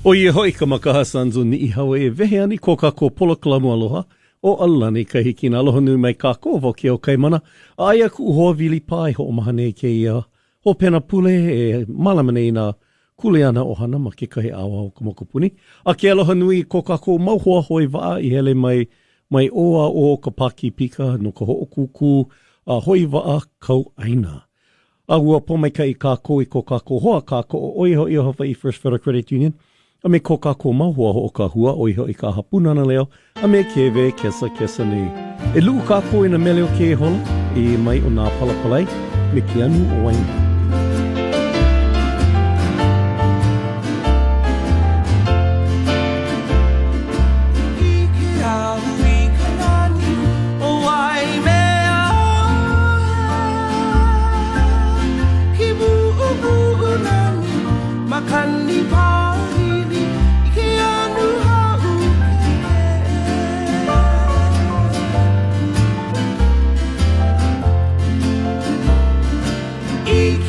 O ia hoi ka makaha sanzo ni I hawa e vehe ani ko kako polokalamu aloha o alani ka hiki na aloha nui mai kako vo ke o kaimana a aia ku hoa vili pai ho o mahane ke ia ho pena pule e malamane na kuleana o hana ma ke kahi awa o kamokopuni a ke aloha nui ko kako mauhoa hoi vaa I hele mai oa o ka paki pika no ka hookuku a hoi vaa kau aina. A ua po mai kai kako I ko kako hoa kako o oiho I Hawaii First Federal Credit Union a me ko kako mahua ho o ka hua oiho I ka hapunana leo a me kewe kesa ni. E luu kako ina mele o ke hola I mai o nā palapalai me ke anu o waina. Ike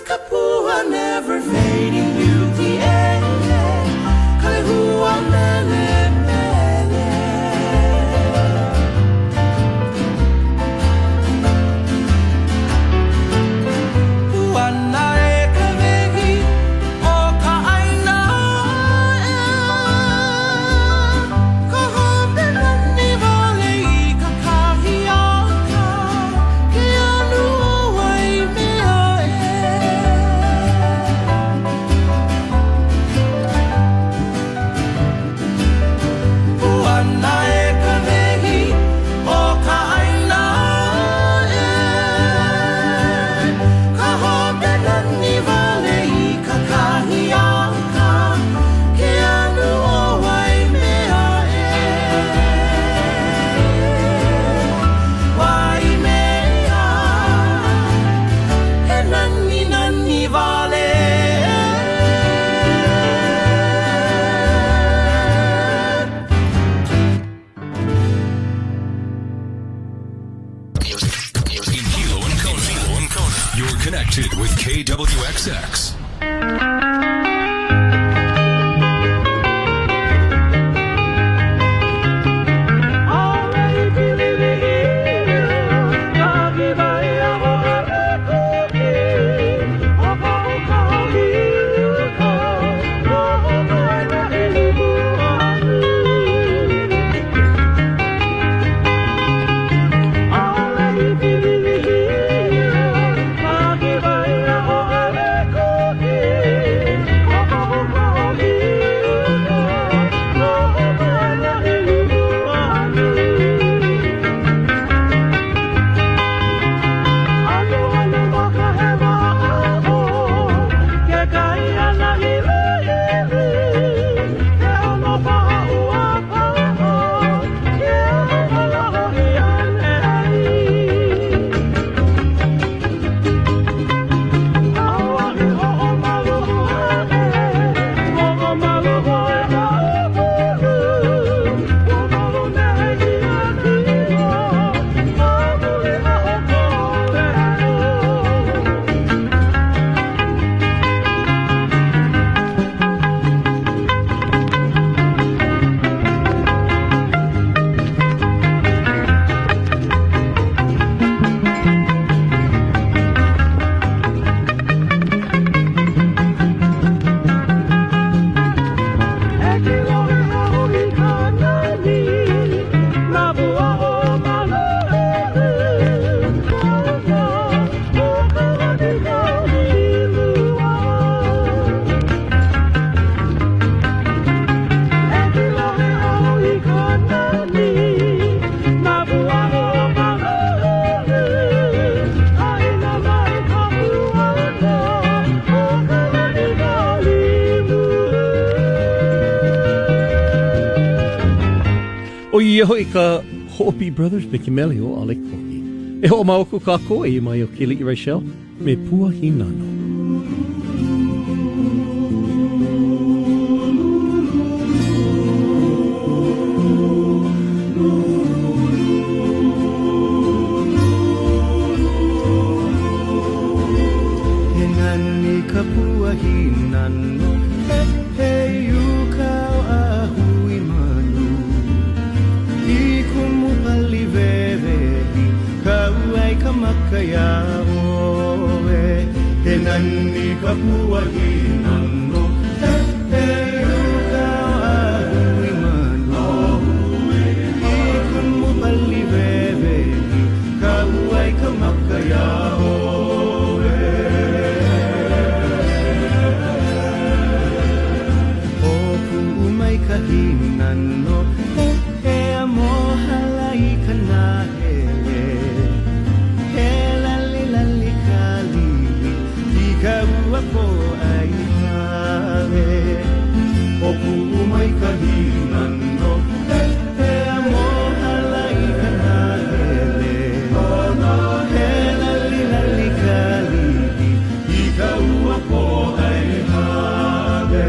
kapua never fading beauty kalehua mele mele Puana e ka vehi o ka aina ka hopena ni vale I ka kahiaka ke anu o wai mea Puana e ka vehi o ka aina ka hopena ni vale I ka kahiaka ke anu o wai mea wai mea e nani nani vale In Hilo and Kona. You're connected with KWXX. O ia hoi ka Hopi Brothers me ke mele o ale koki. E ho maoku kako e mai o Kili Rachel me pua hinano. Henani ka pua hinano he ukau a hui manu I kumu pali vevehi kau ai ka makaya oe Henani ka pua hinano he ukau a hui manu I kumu pali vevehi kau ai ka makaya oe Kahinano he amohala I kanahe he lali lali kali I kaua po ai have o kumai kahinano he amohala I kanahe he lali lali kali I kaua po ai have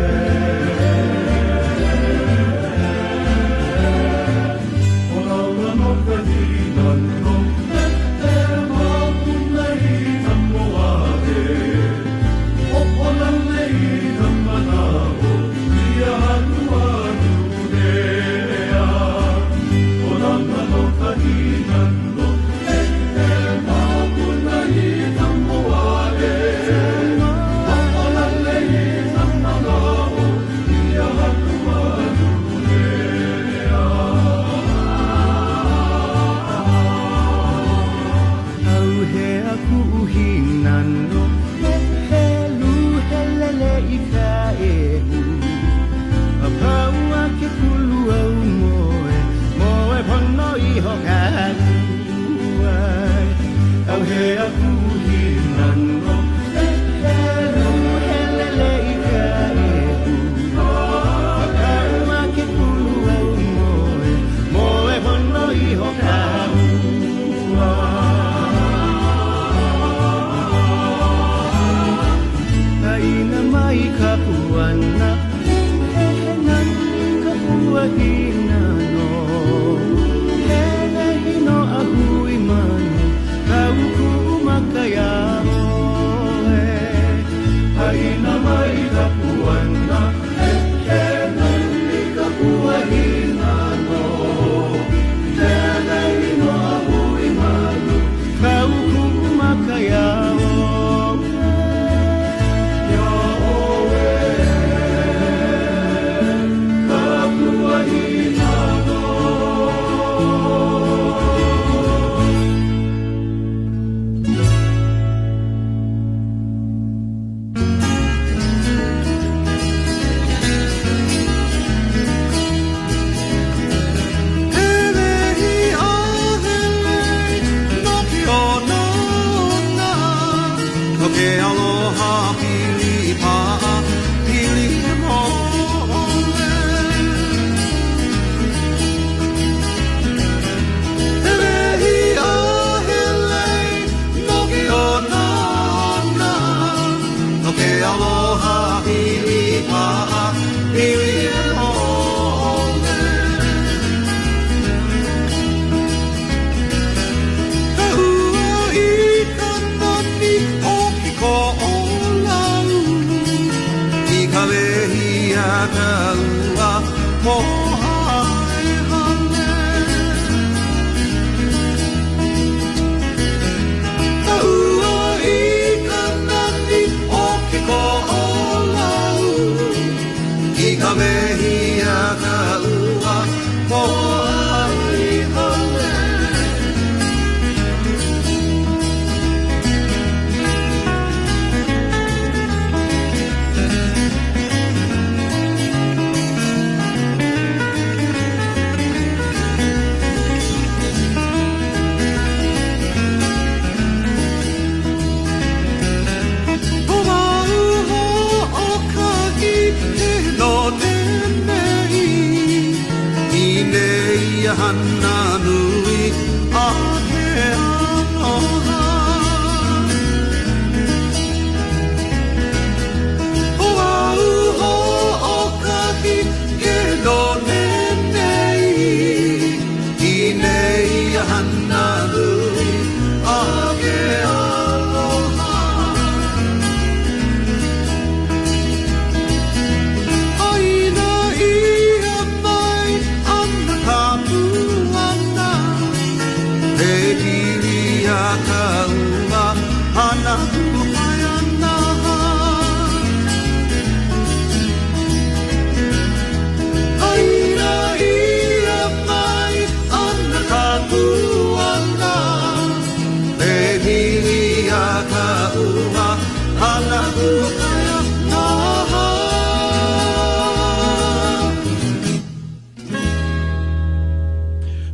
aloha pili pa'a pili mole Elehi ahele no ke o nana no ke aloha pili pa'a pili Hanna nui a ke aloha O au ho o kahi ke no nenei I nei hanna nui a ke aloha Aina ia mai ana kapu Hana Hawaiian Aina ia mai ana kapuana Behili a kaua Hana Hawaiian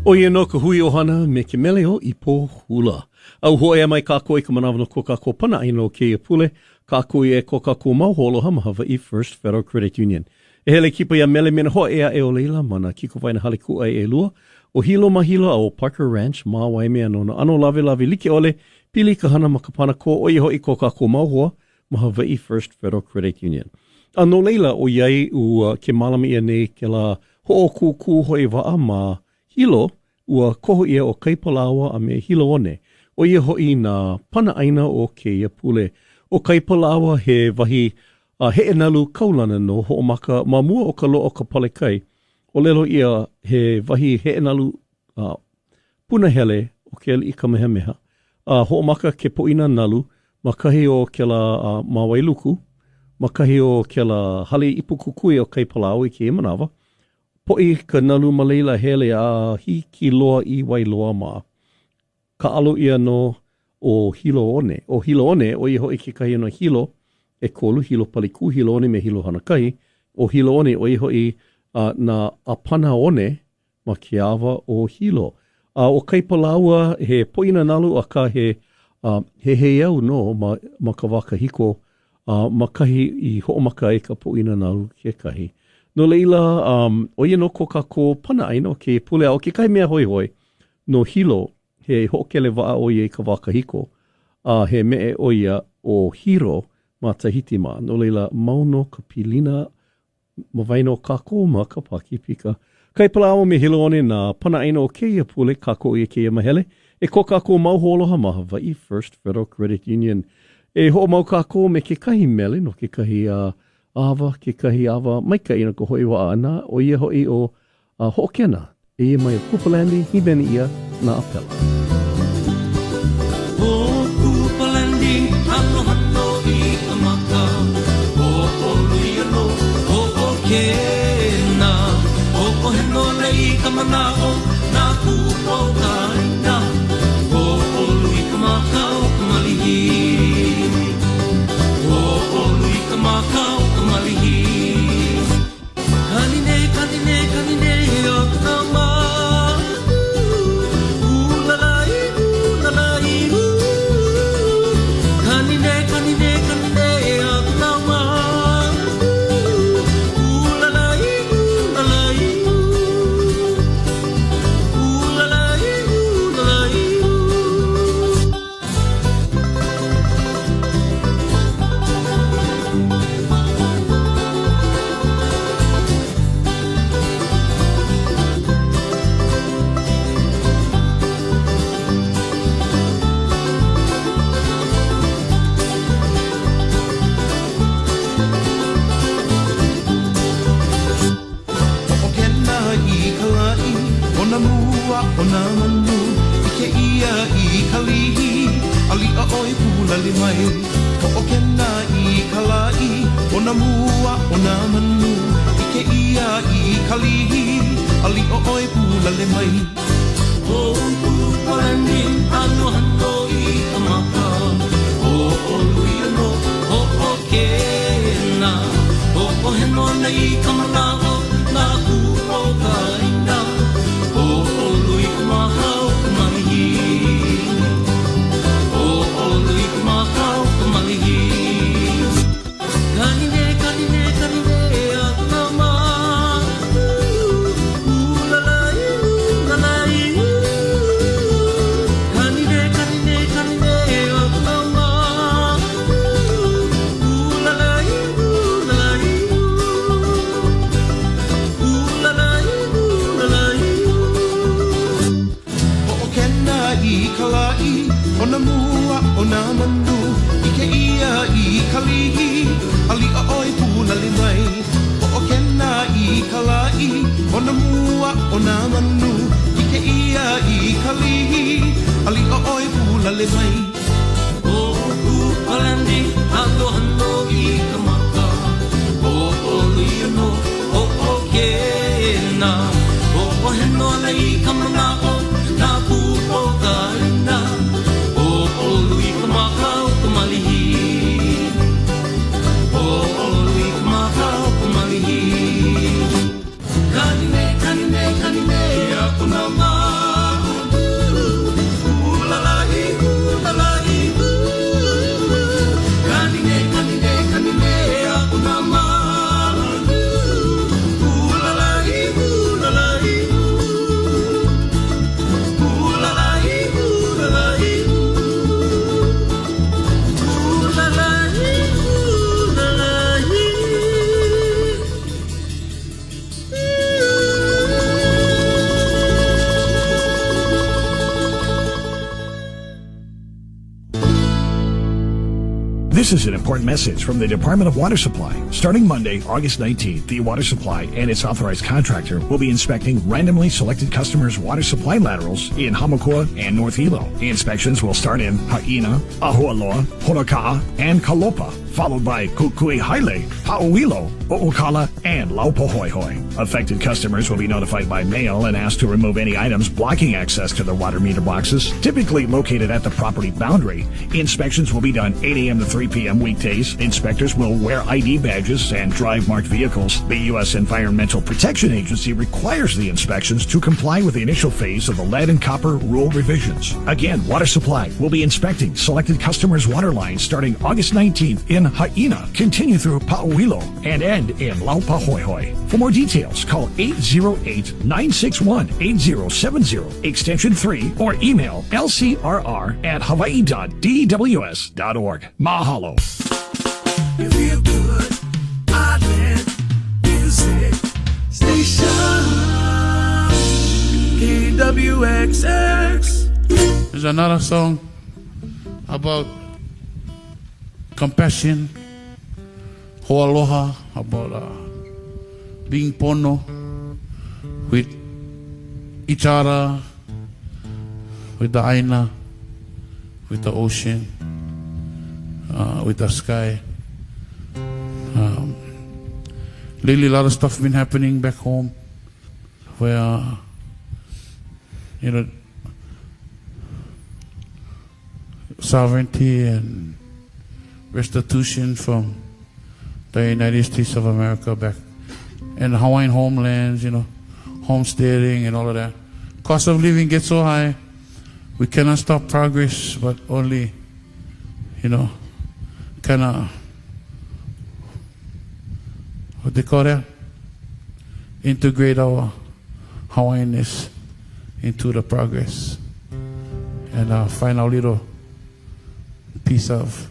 O ia no ka hui ohana me ke mele o I pō hula. Au hoa e mai kākou I ka manawa no ko kākou pana aino o keia pule, kākou e ko kākou mau holoha ma Hawaii First Federal Credit Union. E hele kipa ia mele mena hoa ea e o leila mana kiko waina hale kua e lua, o hilo ma hilo a o Parker Ranch ma waime anona ano lave lave like ole, pili ka hana ma ka pana ko o ia hoi ko kākou mau hoa ma Hawaii First Federal Credit Union. Ano leila o iai u ke malama ia nei ke la ho o kūkū hoi waa ma hilo, ua koho ia o kaipalawa a me hilo one, o ia hoi na pana aina o keia pule. O kaipalawa he wahi he enalu kaulana no ho o maka ma mua o ka lo o ka palekai. O lelo ia he wahi he enalu punahele o ke ali I ka mehemeha. Ho o maka ke poina nalu, makahi o ke la mawailuku, makahi o ke la hale ipukukui o kaipalawa I ke manawa, Po'i ka nalu ma leila hele a hiki loa I wailoa ma. Ka alo ia no o hilo one. O hilo one, o ia hoi ke kahi no hilo, e kolu hilo paliku, hilo one me hilo hanakahi. O hilo one, o ia hoi na apana one ma ke awa o hilo. O kaipalaua he poina nalu a ka he au no ma ka waka hiko, ma kahi I ho'omaka e ka poina nalu ke kahi. No leila, o ia no ko kako pana aina o ke pule o ke kai mea hoi hoi, no hilo, he ho'okele waa o ia I ka wakahiko, he mee o ia o hiro ma Tahiti ma. No leila, mauno ka pilina, ma vaino kako ma ka paki pika. Kai palao me hilo one na pana aina o keia pule, kako ia keia mahele, e ko kako mau holoha ma Hawaii First Federal Credit Union. E ho mau kako me ke kahi mele, no ke kahi awa, ke kahi awa, maika ina ko hoi wa ana, o ia hoi o ho'okena, e ia mai o Kupalandi, hibeni ia na apela. O Kupalandi, hano hano I ka maka, o lui ano, o kena, o heno lei ka manao, na kupo kaina, o lui ka maka o ka malihi, o lui ka maka o ka malihi. Kanine, kanine, kanine, o ka ma, ulalai, ulalai, kanine, kanine, kanine, o nā manu I ke ia I kalihi Ali a oi pula le mai Ko o kena I kalai O nā mua o nā manu I ke ia I kalihi Ali o oi pula le mai O palani ano hano I kamaka O lui ano o kena O heno nei kamanao Na ku o kaina O lui kamahau kamalihi O lui kamahau kamalihi Kanine, kanine, kanine Aku nama Ulalai, ulalai Kanine, kanine, kanine Aku nama Ulalai, ulalai Ulalai, ulalai O kena I kalai O na mua o na manu I ke ia I kalihi Ali a oi puna le mai O kena I kalai O na mua o na manu I ke ia I kalihi Ali a oi puna le mai O palani ando hano I kamaka O lui ano o kena O heno nei kamanao Na pu o kaina O lui kamakau kamalihi O lui kamakau kamalihi Kanine, kanine, kanine Aku nama Ulalai, ulalai Kanine, kanine, kanine Aku nama Ulalai, ulalai Ulalai, ulalai This is an important message from the Department of Water Supply. Starting Monday, August 19th, the Water Supply and its authorized contractor will be inspecting randomly selected customers' water supply laterals in Hamakua and North Hilo. The inspections will start in Ha'ina, Ahualoa, Honoka'a, and Kalopa, followed by Kukui Haile, Hauilo, O'Okala, and Laupohoihoi. Affected customers will be notified by mail and asked to remove any items blocking access to their water meter boxes, typically located at the property boundary. Inspections will be done 8 a.m. to 3 p.m. weekdays. Inspectors will wear ID badges and drive marked vehicles. The U.S. Environmental Protection Agency requires the inspections to comply with the initial phase of the lead and copper rule revisions. Again, Water Supply will be inspecting selected customers' water lines starting August 19th in Ha'ina, continue through Pauilo, and end in Laupahoihoi. For more details, call 808-961-8070, extension 3, or email lcrr@hawaii.dws.org. Mahalo. You feel good, Island Music Station KWXX. There's another song about compassion, hoaloha, about being pono with each other, with the aina, with the ocean, with the sky. Lately, a lot of stuff been happening back home, where sovereignty and restitution from the United States of America back in the Hawaiian homelands, homesteading and all of that. Cost of living gets so high, we cannot stop progress, but only, kind of, what they call that? Integrate our Hawaiianness into the progress and find our little piece of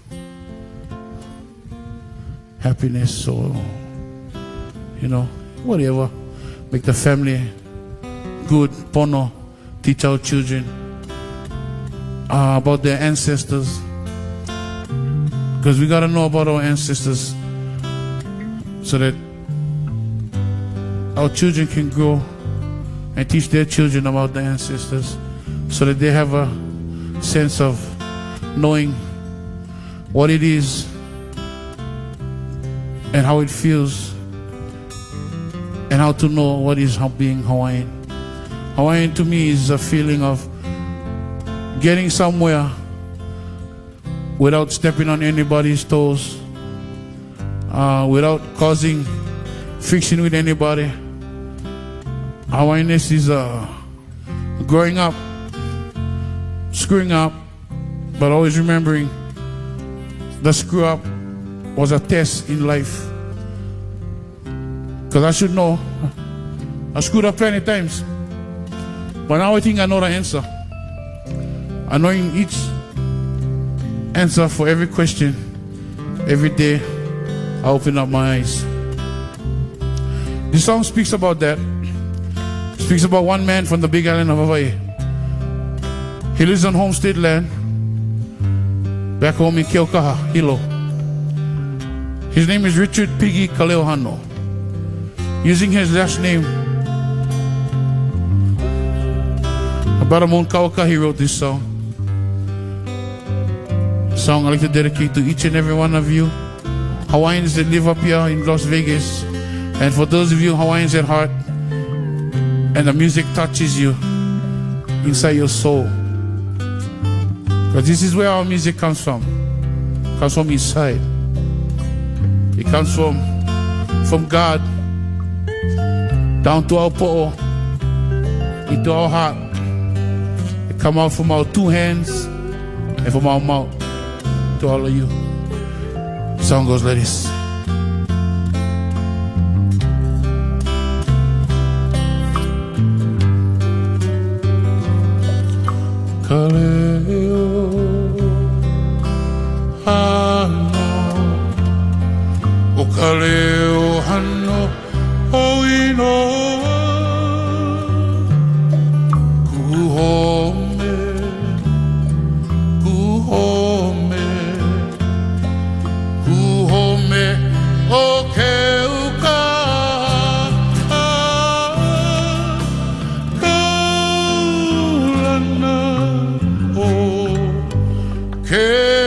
happiness or, whatever. Make the family good, pono, teach our children about their ancestors. Because we got to know about our ancestors so that our children can grow and teach their children about the ancestors so that they have a sense of knowing what it is and how it feels and how to know what is being Hawaiian. Hawaiian to me is a feeling of getting somewhere without stepping on anybody's toes, without causing friction with anybody. Hawaiianness is growing up, screwing up, but always remembering the screw up was a test in life. Because I should know, I screwed up plenty times. But now I think I know the answer. I know each answer for every question. Every day I open up my eyes. This song speaks about that. It speaks about one man from the big island of Hawaii. He lives on homestead land back home in Keaukaha, Hilo. His name is Richard Piggy Kaleohano. Using his last name, about a month Kauka, he wrote this song. Song I'd like to dedicate to each and every one of you Hawaiians that live up here in Las Vegas, and for those of you Hawaiians at heart and the music touches you inside your soul, because this is where our music comes from. It comes from inside. It comes from God down to our po'o, into our heart. It comes out from our two hands and from our mouth to all of you. The song goes like this. Kaleo hano, o kaleo hano, o ino, kuhome, kuhome, kuhome, o keuka, kaulana, o keuka.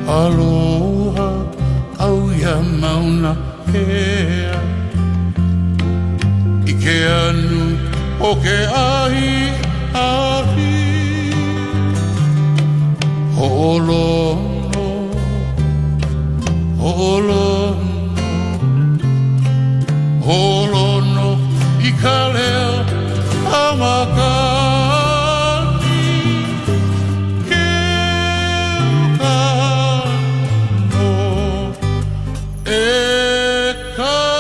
Aloha, auia mauna hea, I ke anu o ke ahi, ahi. Holono, holono, holono, I ka leo amaka. Come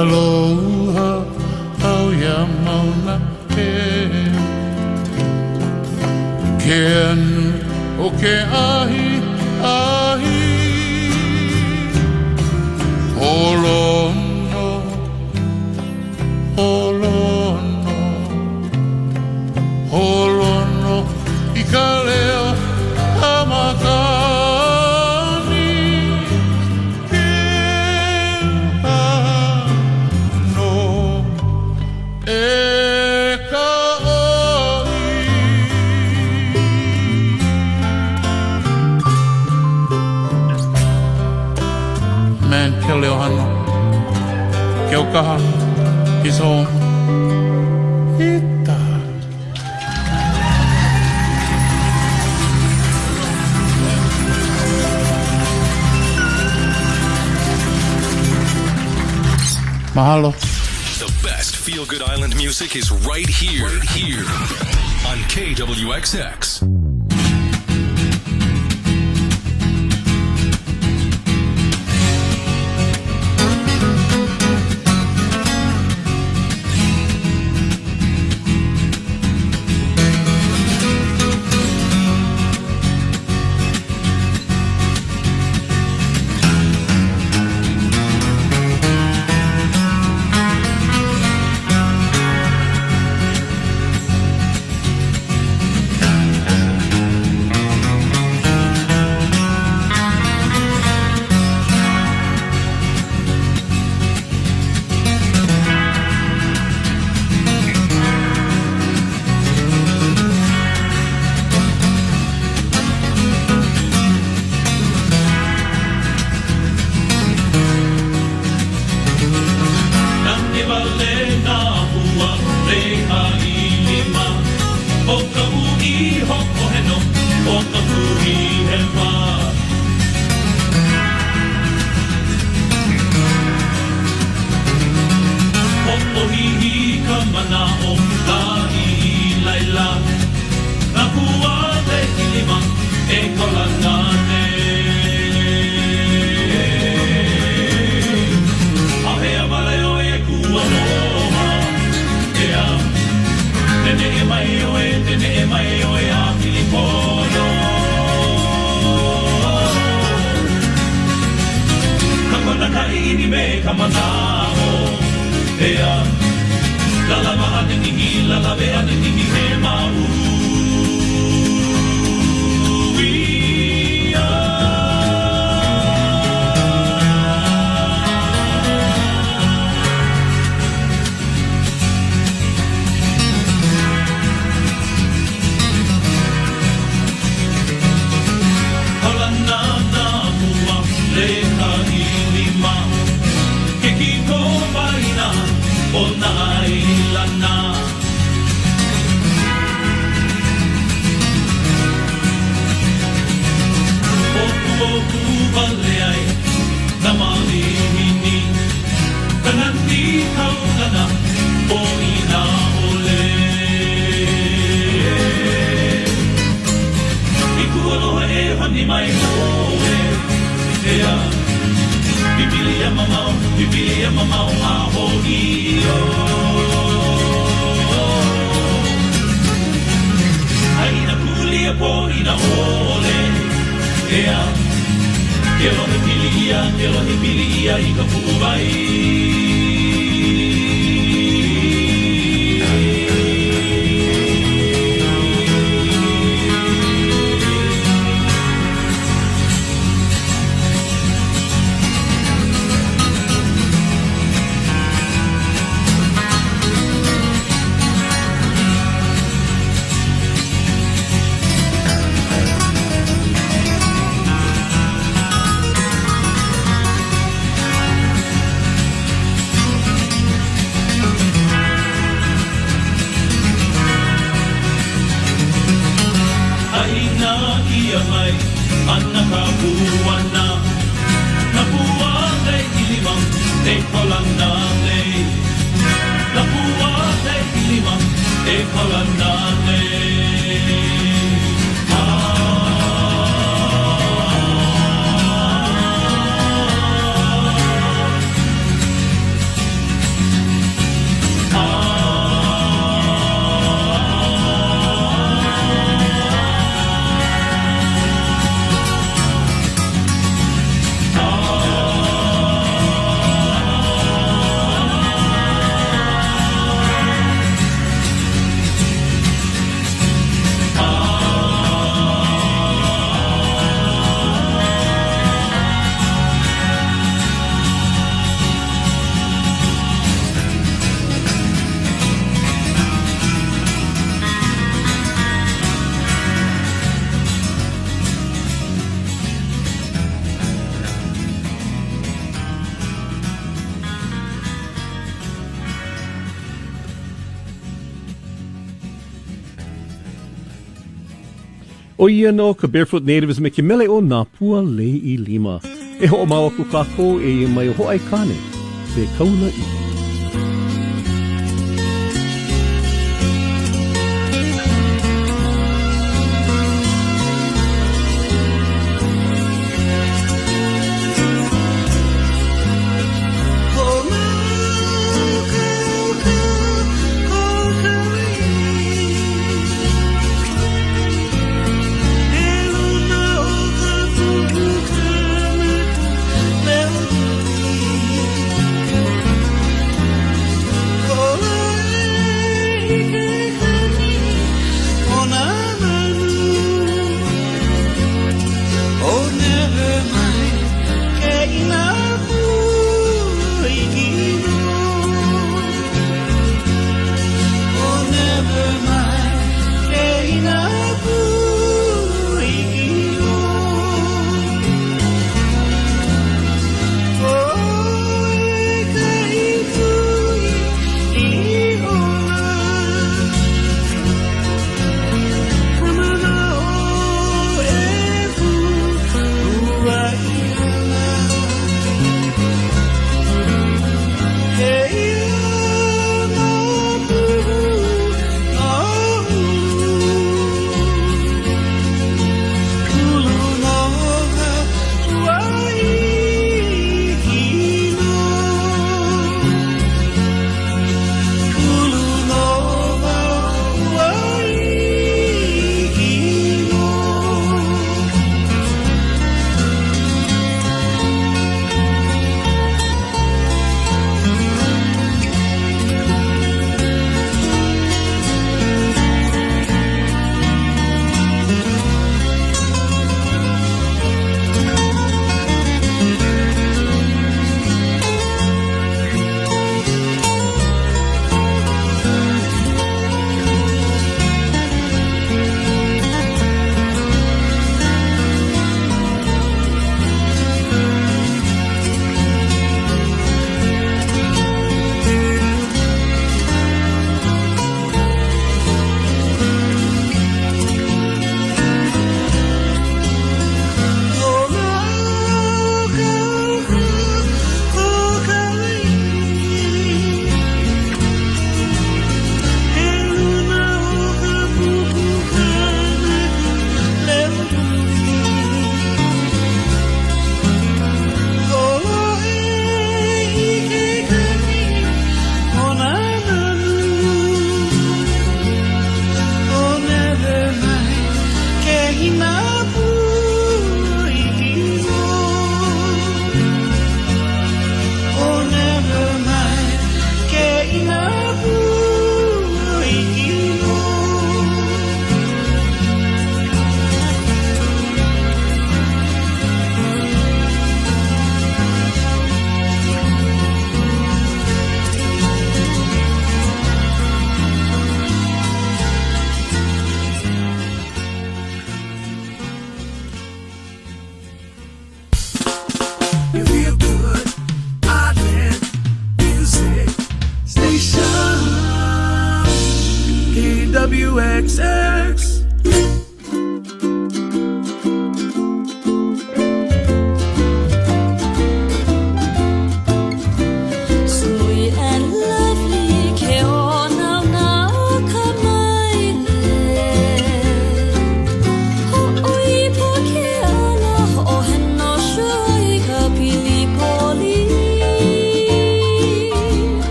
aloha au ia mauna ke ke anu o ke ahi ahi holono holono holono i ka leo a makani ke ano e ka oi man ke leo hano ke o kaha he's home ita mahalo. The best feel-good island music is right here on KWXX. O ia no ka Barefoot Natives me ke mele o nā pua lei I lima. E ho o maua ku kako e mai o hoai kane. Te kaula I.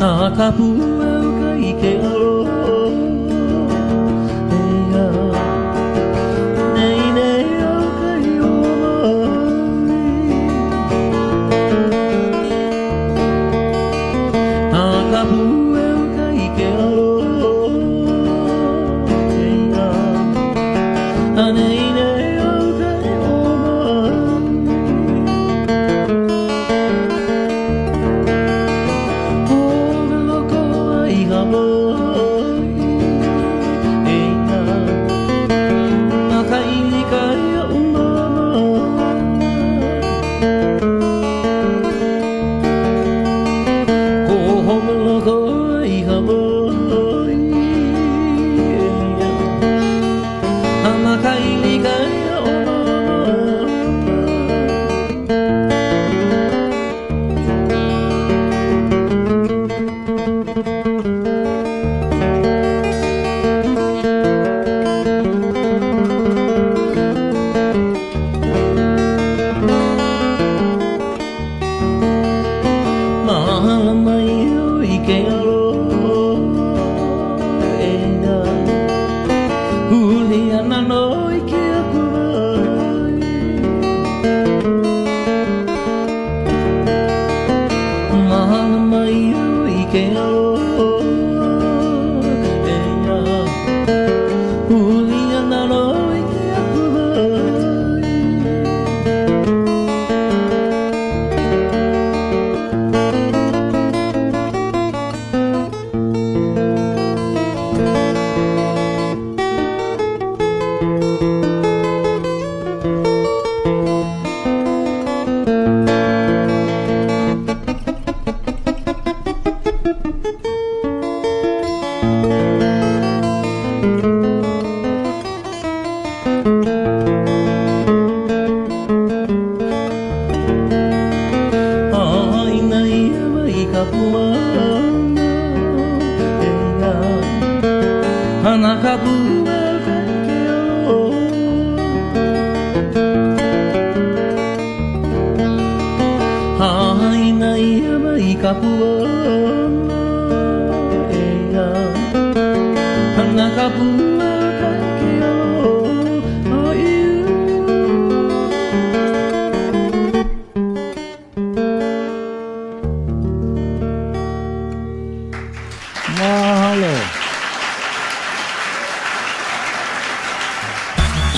kapu au kai ke alo ea nei nei au kai o mai kapu au kai ke alo ea nei nei au kai o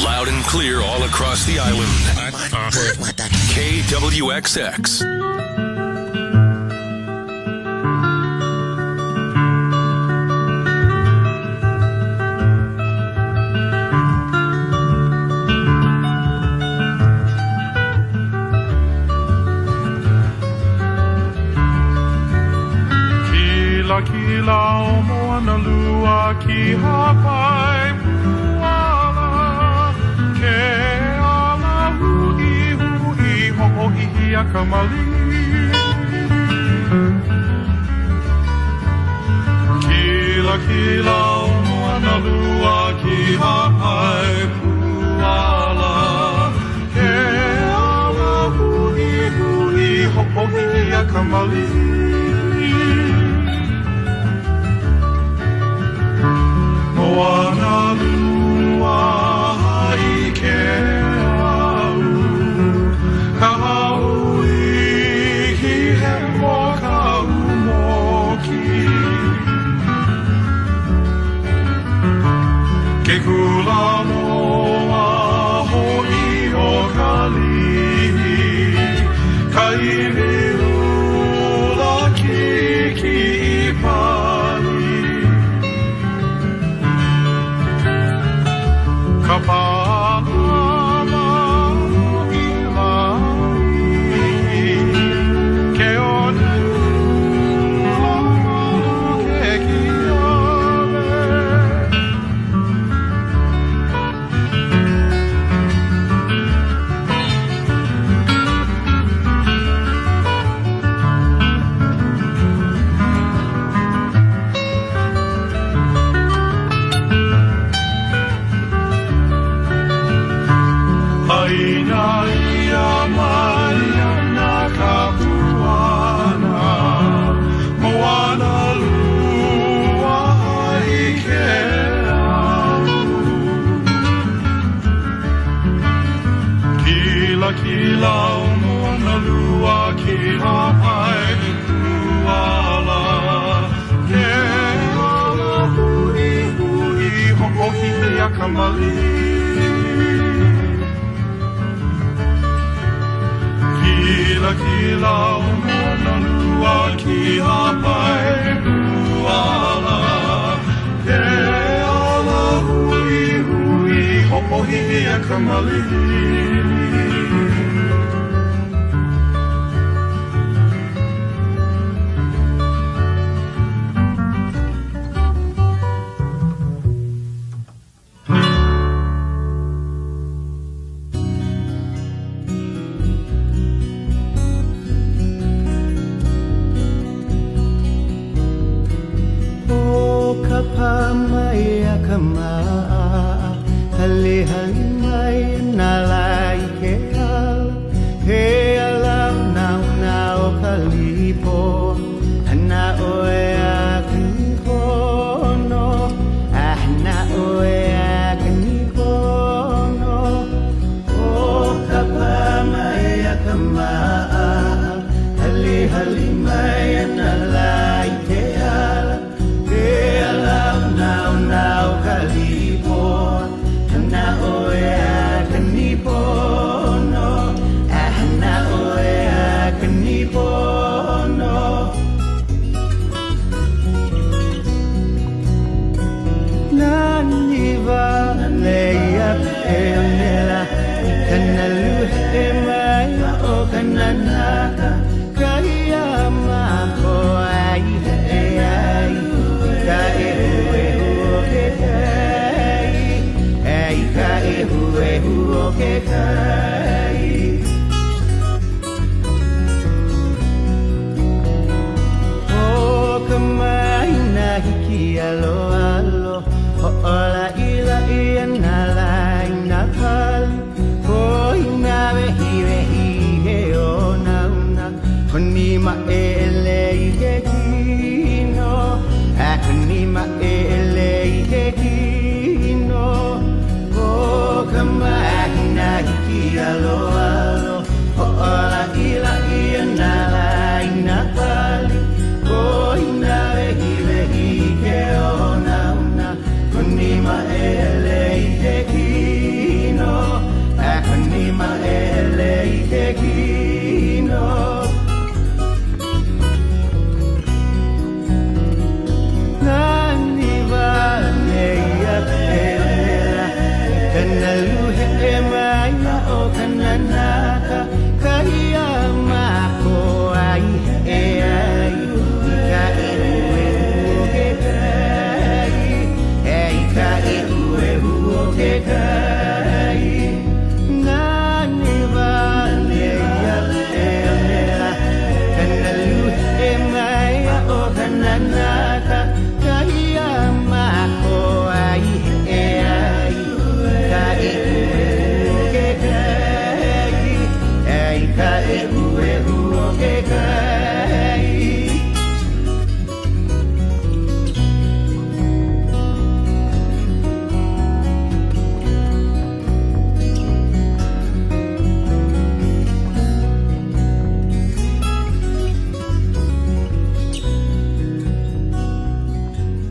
Loud and clear all across the island. KWXX. Kila o moana lua ki hapai puala ke ala hui hui ho'o ihi a kamali Kila o moana lua ki hapai puala ke ala hui hui ho'o ihi a kamali Moana lua i ke au Ka haui ki he mo ka umoki Ke kula moa hoi o ka lihi Ka imi ula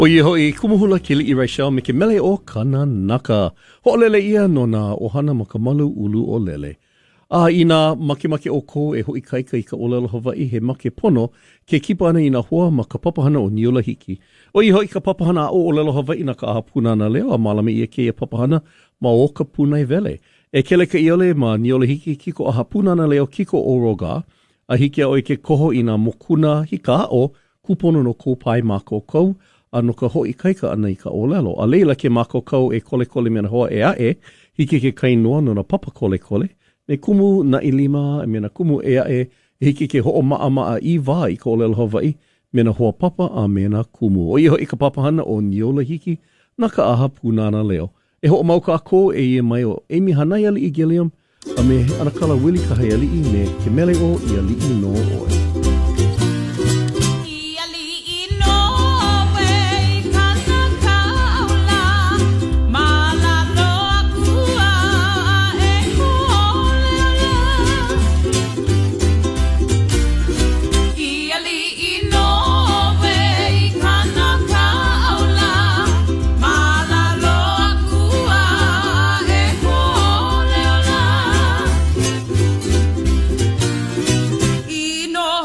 O i hoi kumuhula ki li I Rachel me ke mele o Kananaka. Ho'olele ia no nā ohana ma ka malu ulu o lele. A ina make o ko e hoi kaika I ka olelo Hawaii he make pono ke kipa ana I nā hoa ma ka papahana o Niula Hiki. O I hoi ka papahana o olelo Hawaii na ka aha puna na leo a malame ia ke papahana ma o ka puna I vele. E kele ka iole ma Niula Hiki kiko aha puna na leo kiko o roga a hiki a oi ke koho I nā mokuna hika o kupono no kōpai mako kou. Ano ka hoi kaika ana I ka olelo. A leila ke mako kau e kole mena hoa e ae, hiki ke kainoa no na papa kole. Me kumu na ilima, me na kumu e ae, hiki ke ho'o maa I wā I ka olelo Hawaii, me na hoa papa a me na kumu. O iho I ka papahana o Niola Hiki, na ka aha punana leo. E ho'o mau ka ko e ia mai o Amy Hanai ali I Gilliam, a me anakala Willie Kahai I me ke mele o I ali I no oe. No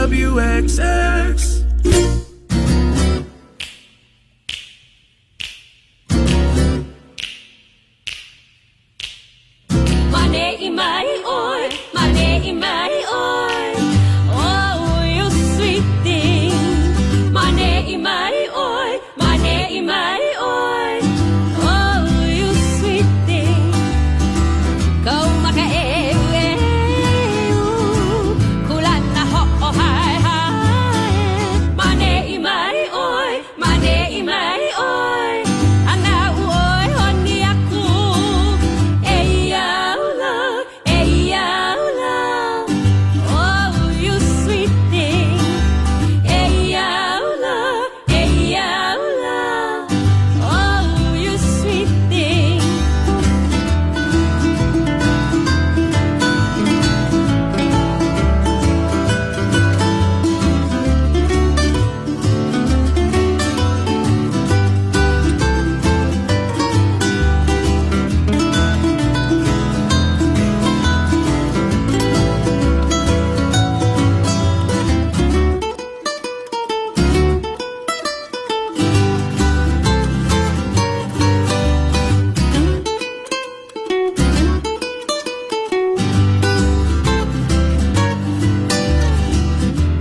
KWXX. Mane mai oi, mane mai oi. Oh, you sweet thing. Mane mai oi, mane mai oi. Oh, you sweet thing. Kau maka kulana ho oh hai hai. Mane mai oi, mane mai oi. Ana oi honi aku. Oh, you sweet thing. Oh, you sweet thing.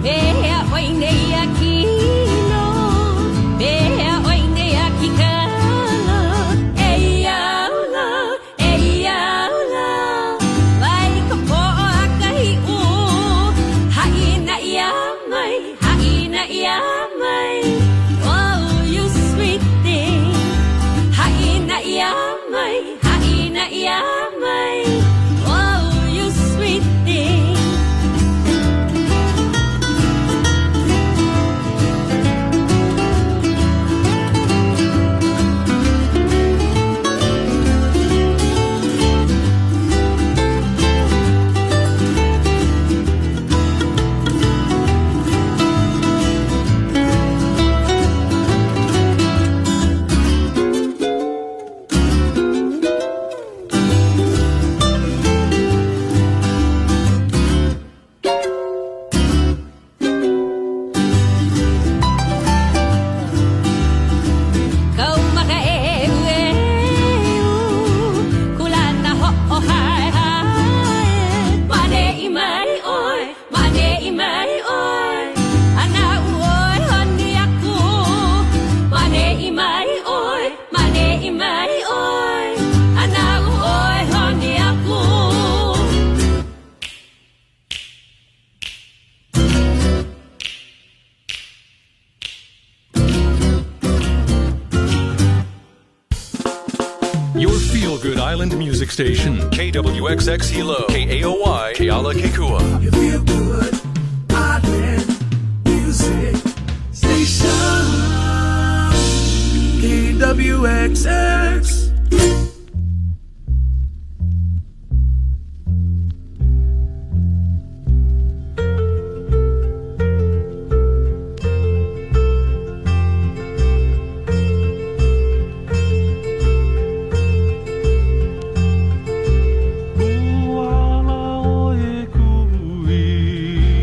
Bea oi nei akino, bea oi nei akikana. Ei aula, vai ka po akahi u. Haina ia mai. Oh, you sweet thing. Haina ia mai. Oh, you sweet thing. Kau maka kulana ho oh hai hai. Mane mai oi. Ana oi honi aku. Mane mai oi. Ana oi honi aku. Your feel-good island music station, KWXX Hilo, KAOY, Keala Kekua. You feel good, island music station. KWXX. Kuala o e kui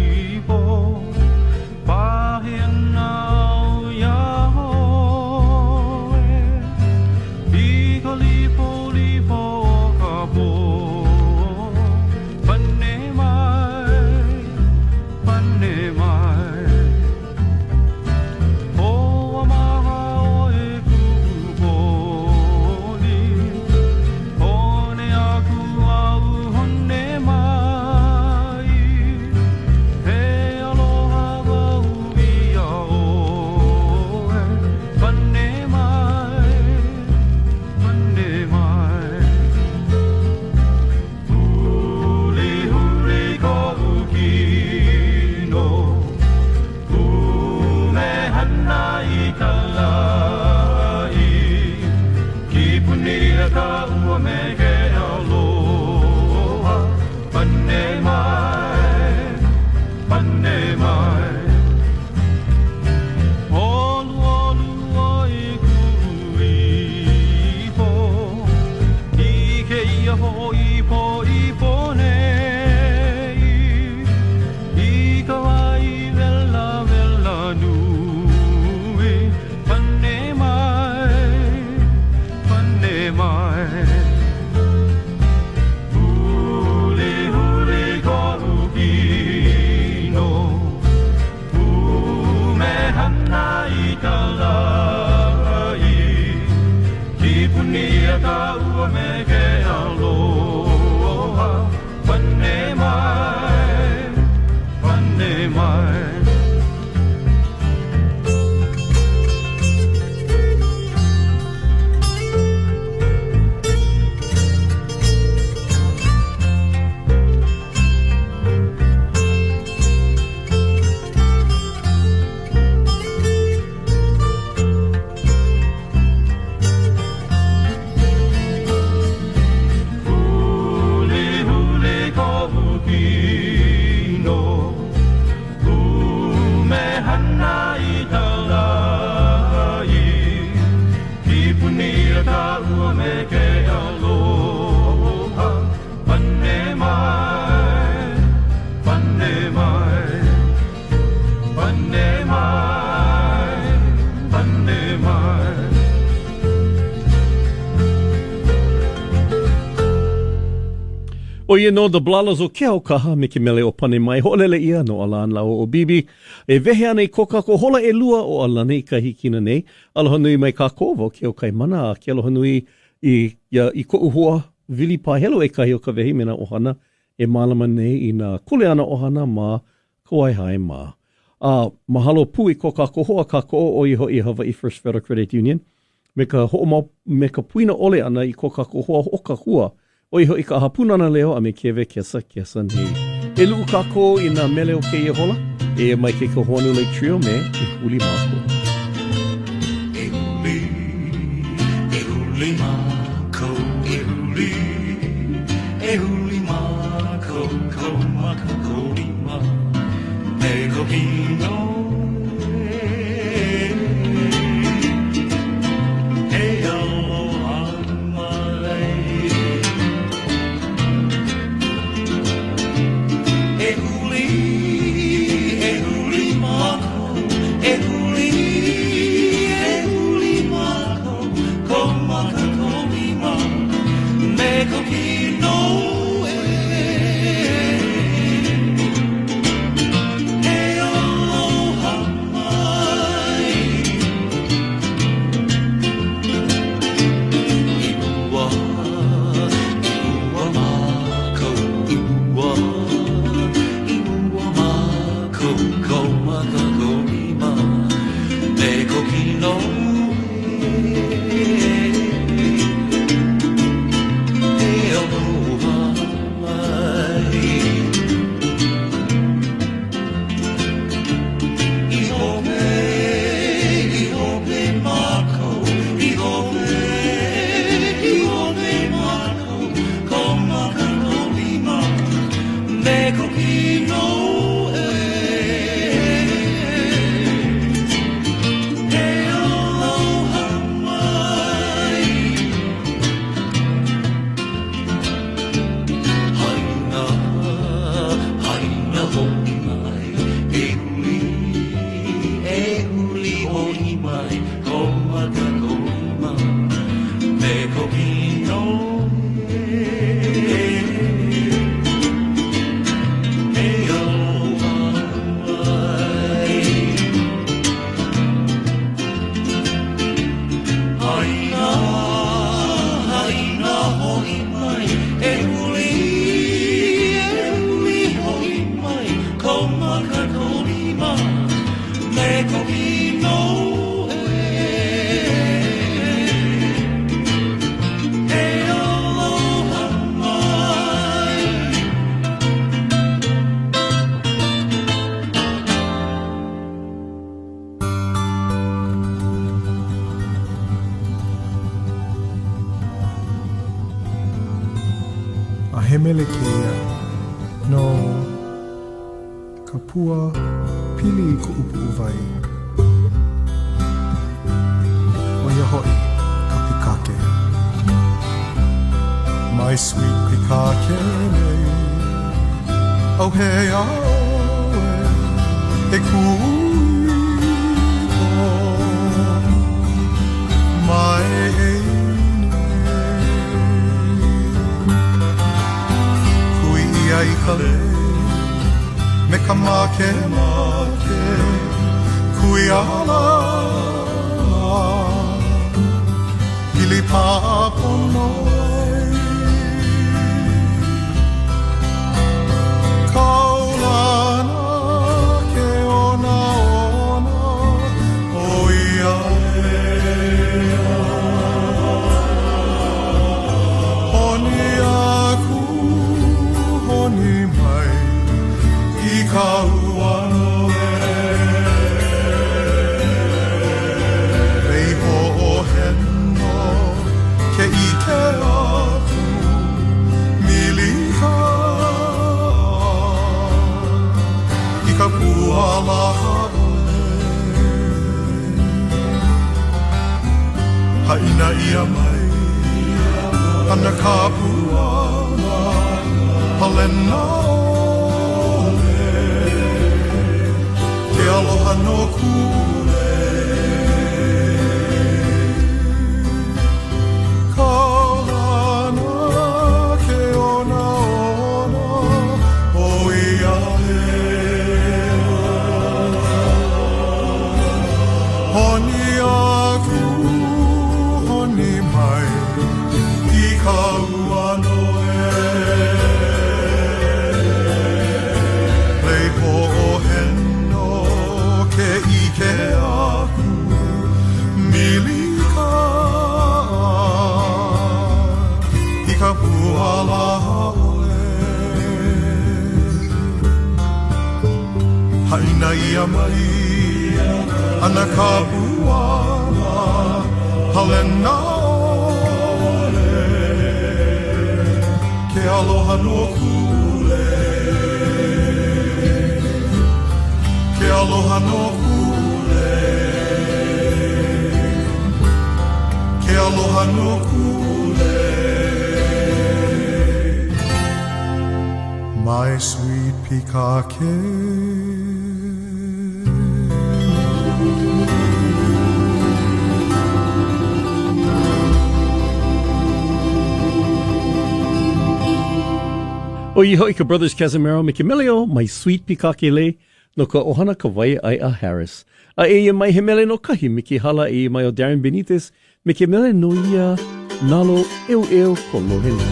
O ia no the blalas o ke au kaha me ke mele o pane mai ho'olele ia no ala an lau o bibi. E vehe ana I kokako hola e lua o ala nei ka hikina nei. Aloha nui mai ka kovo ke o kai mana a ke aloha nui I ko uhua vili pahelo e kahi o ka vehi mena ohana e malama nei I na kule ana ohana ma kawai hai ma. Mahalo pui ko kako hoa kako o iho I Hawaii First Federal Credit Union. Me ka puina ole ana I ko kako hoa o ka hua. O iho I ka hapuna na leo a me kewe kesa nei. E luu kako I na mele o ke ia hola. E mai ke Kahonu Lake Trio me I huli mako. E huli mako, e huli mako, ko maka ko lima. Me ko pino Hemele keia no ka pua pili I ku upu vai. O ia hoi ka pikake. My sweet pikake nei. Au he aoe e kuiko. My I kale me ka make kui ala pili papono kaulana ke ona o ia oni aku Honi mai I ka uanoe Rei ho o heno ke ike aku milika I ka puala Haina ia mai Ana ka puala Palena ole Te aloha no kule Kaulana ke ona Haina ia mai ana ka puana Halena ole Ke aloha no kule Ke aloha no kule Ke aloha no kule My sweet pikake O iho ka Brothers Casimiro Mikimilio, my sweet pikake le, no ka ohana ka wai ai a Harris. A e mai he mele no kahi miki hala e mai o Darren Benitez, Mikimele no ia nalo eu ko lohele.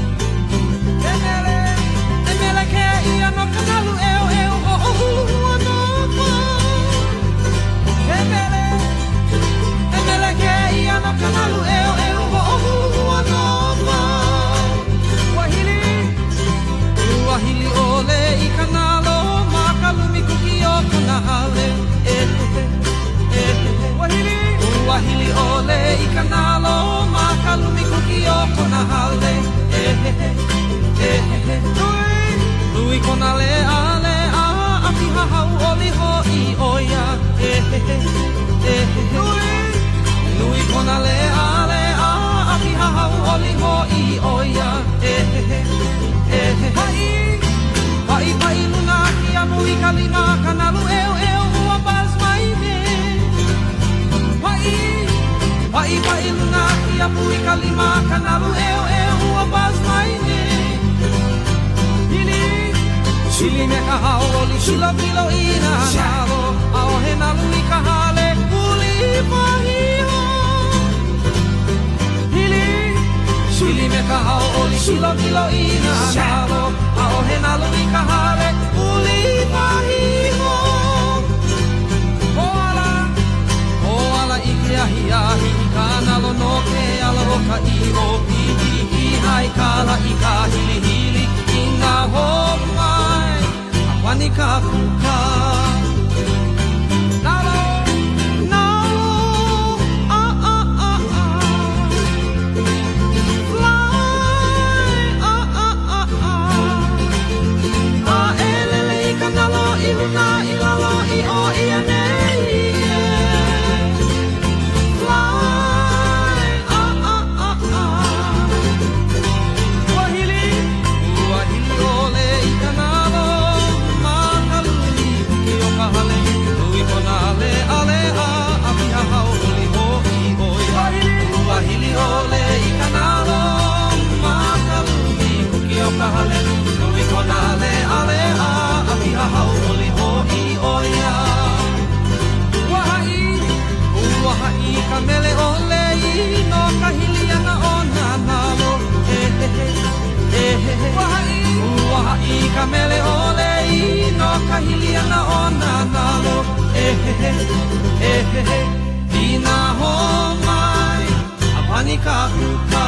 Wahili ole I kanalo makalumi kuki o kanahale Wahili Wahili ole I kanalo makalumi kuki o kanahale Lui konale ale a apiha hau oli ho I oia Lui konale ale a apiha hau oli ho I oia Pai luna ki anu I kalima kanalu eu ua pas mai me Pai luna ki anu I kalima kanalu eu ua pas mai me Sili me ka haoli sila bilo I na nalo Ao he nalu I ka hale kuli pahiho Sili me ka haoli sila bilo I na nalo Ao he nalu I ka hale kuli pahiho Oala I ke ahi I ka nalo no ke alo ka I o pihi I hai kala I ka hili I nga homai Wani ka puka Nalo, Fly, elele I ka nalo I luna I lalo I o I anei Fly, Wahili ole I ka nalo Lui konale ale a apiha hau oli ho I oia Wahili ole I kanalo makalumi kuki o kahale Lui konale ale a apiha hau oli ho I oia Wahai ka mele ole I no kahili ana o na nalo Wahai ka mele ole I no kahili ana o na nalo Ina homai apani ka kuka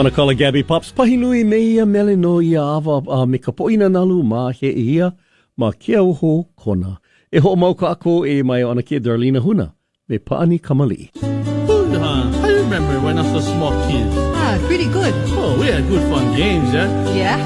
Ana kala Gabby Pops, pahinui me ia mele no ia awa a me ka poina nalu ma he ia ma ke auho kona. E ho mau ka ako e mai o ana ke Darlina Huna, me paani kamali. How you remember when I was a small kid? Pretty good. Oh, we had good fun games, yeah? Yeah.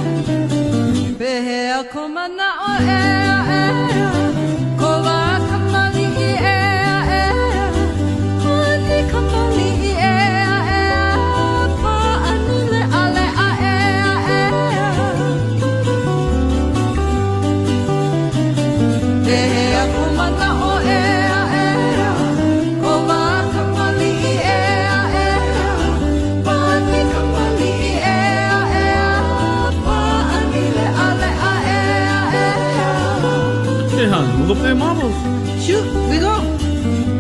We'll go play marbles. Shoot, we go.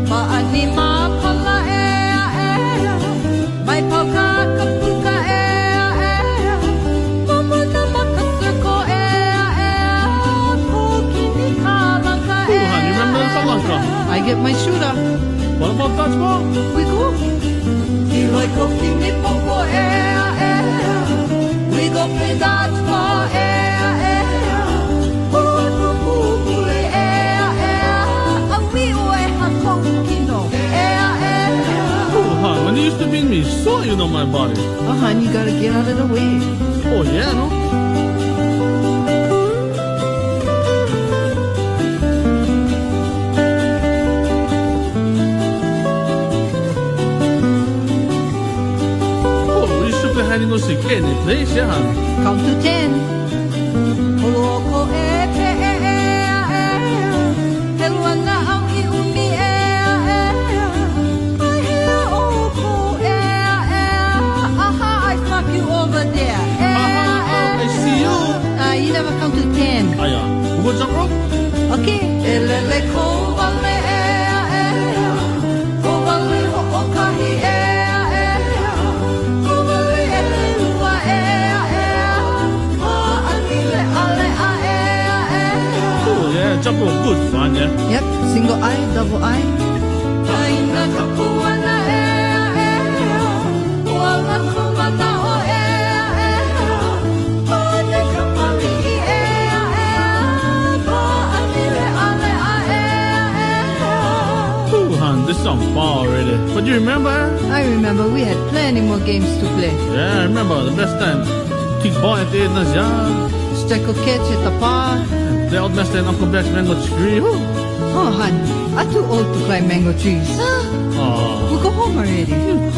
Paani ma pala mai pauka kapuka mama na makasirko pokini kalanka You remember the kalanka? I get my shooter. What about dodgeball? We go. Iloi kokini popo we go play dodgeball When you used to beat me, so you know my body. And you gotta get out of the way. Oh, yeah, no? Oh, we used to play hide and go seek any place, yeah, honey. Count to 10. You never count to 10. Ah, yeah. Who goes jump rope? Okay. Oh, yeah. Jump rope, good fun, yeah? Yep. Single eye, double eye. This song far already. But you remember? I remember we had plenty more games to play. Yeah, I remember the best time. Kick ball at the end of the yard. Strike a catch at the park. Play old master and Uncle Black's mango tree. Oh, honey, I'm too old to climb mango trees. Oh. We go home already.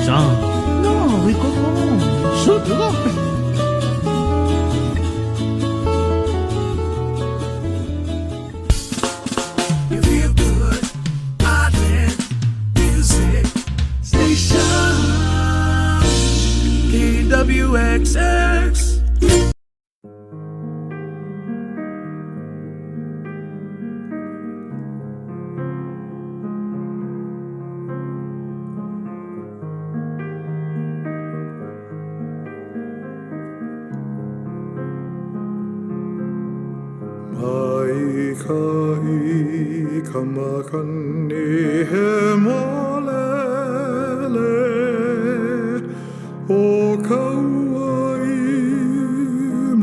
John. No, we go home. Shoot, we go. KWXX. Mai kai kamakani he molele o kauai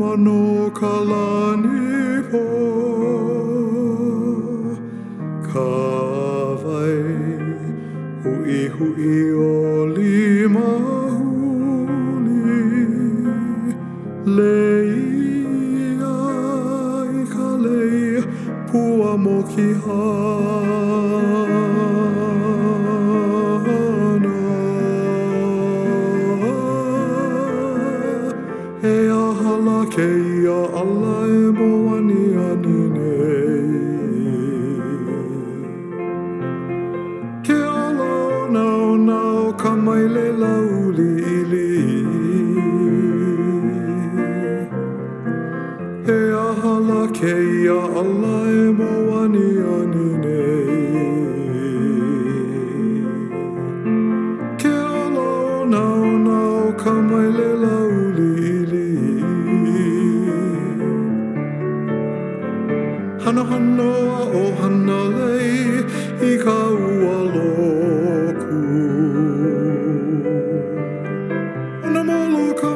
mano kalani po kawai hui hui o lima huli lei ai ka lei pua mo ki ke ia ala e mo ani ani nei. Ke ala o nao nao ka mai le lauli ili. He ahala ke ia ala e mo ani ani nei. Ke ala o nao nao ka mai le lauli ili. Hana hana o hana lei I ka ua loku. Ona molo ka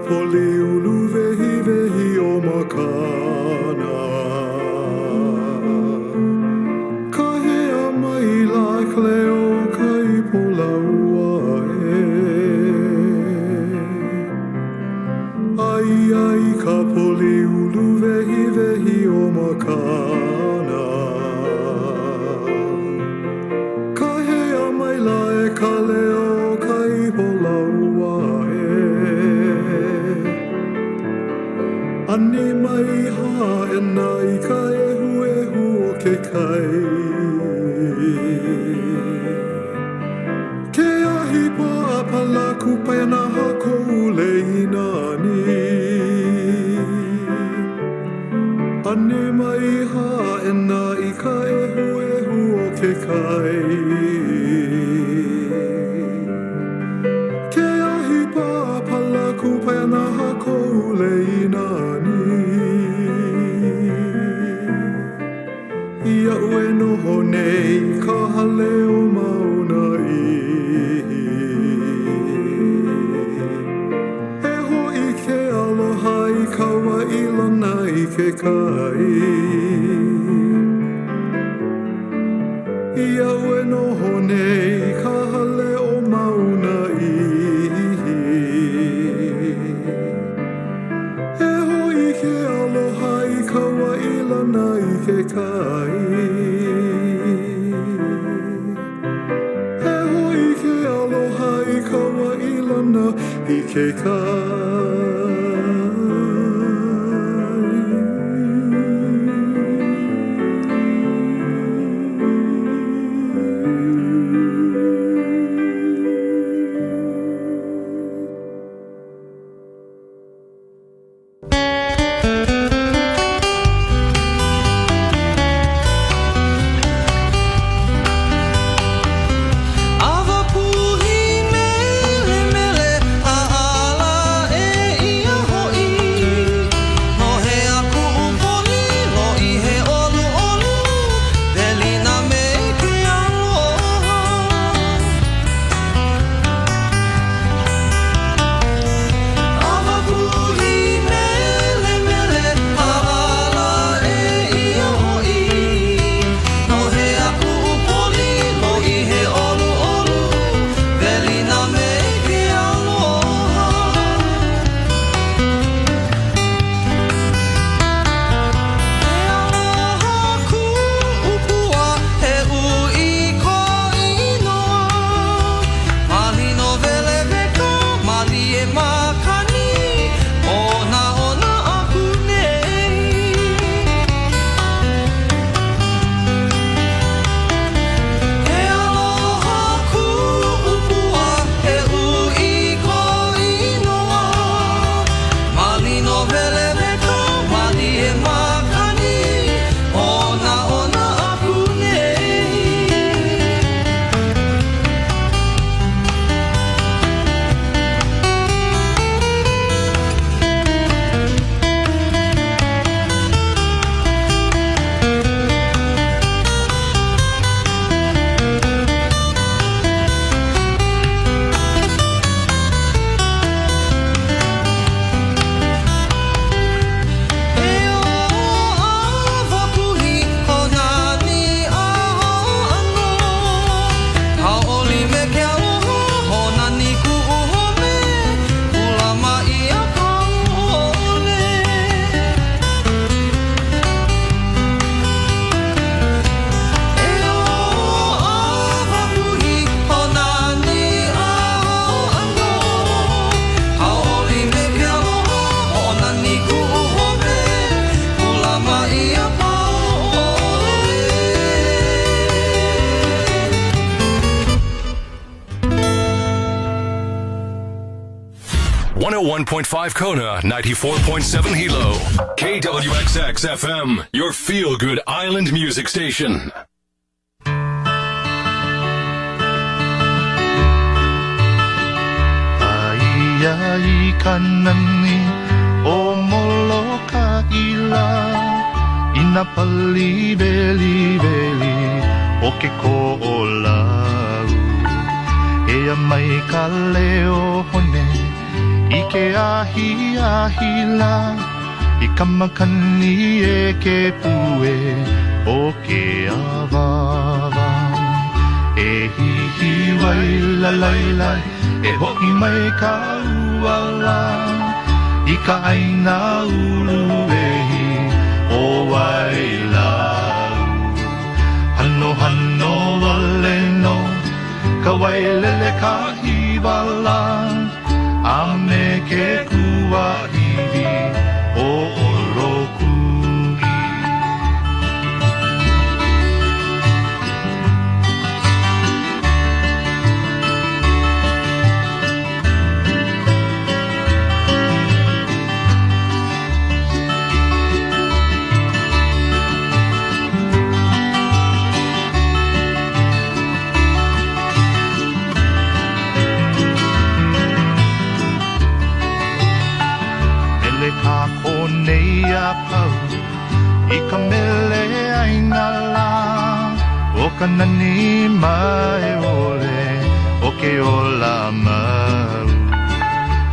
poli ulu vehi vehi o makana Ka hea mai la kleo kai pola ua e Ai ai ka poli ulu vehi vehi o makana Ka hea mai la e ka leo kai pola ua e Ani mai ha e nai ka ehu o ke kai Ke ahi pa apala kupena hako leina ni Ani mai ha e nai ka ehu o ke kai Ke ahi pa apala kupena hako leina ni Ia ue noho nei ka hale o mauna ihi E hoi ke aloha I ka wailana I ke kai Ia ue noho nei ka hale o mauna ihi E hoi ke aloha I ka wailana I ke kai E hoi ke aloha I ka wailana I ke kai .5 Kona, 94.7 Hilo. KWXX FM, your feel-good island music station. Ai ai kanani o moloka ila ina pali beli beli o ke ko o lau e mai ka leo hone I ke ke ahi la I kamakani e ke pue o ke awava E hihi wai la lai lai E hoki mai ka uala I ka aina ulu ehi o wai lau Hano hano wale no Ka wai lele ka hiwala A me ke kua hivi o oloku Ka konei a pau I ka mele aina la O ka nani mai ole O ke ola mau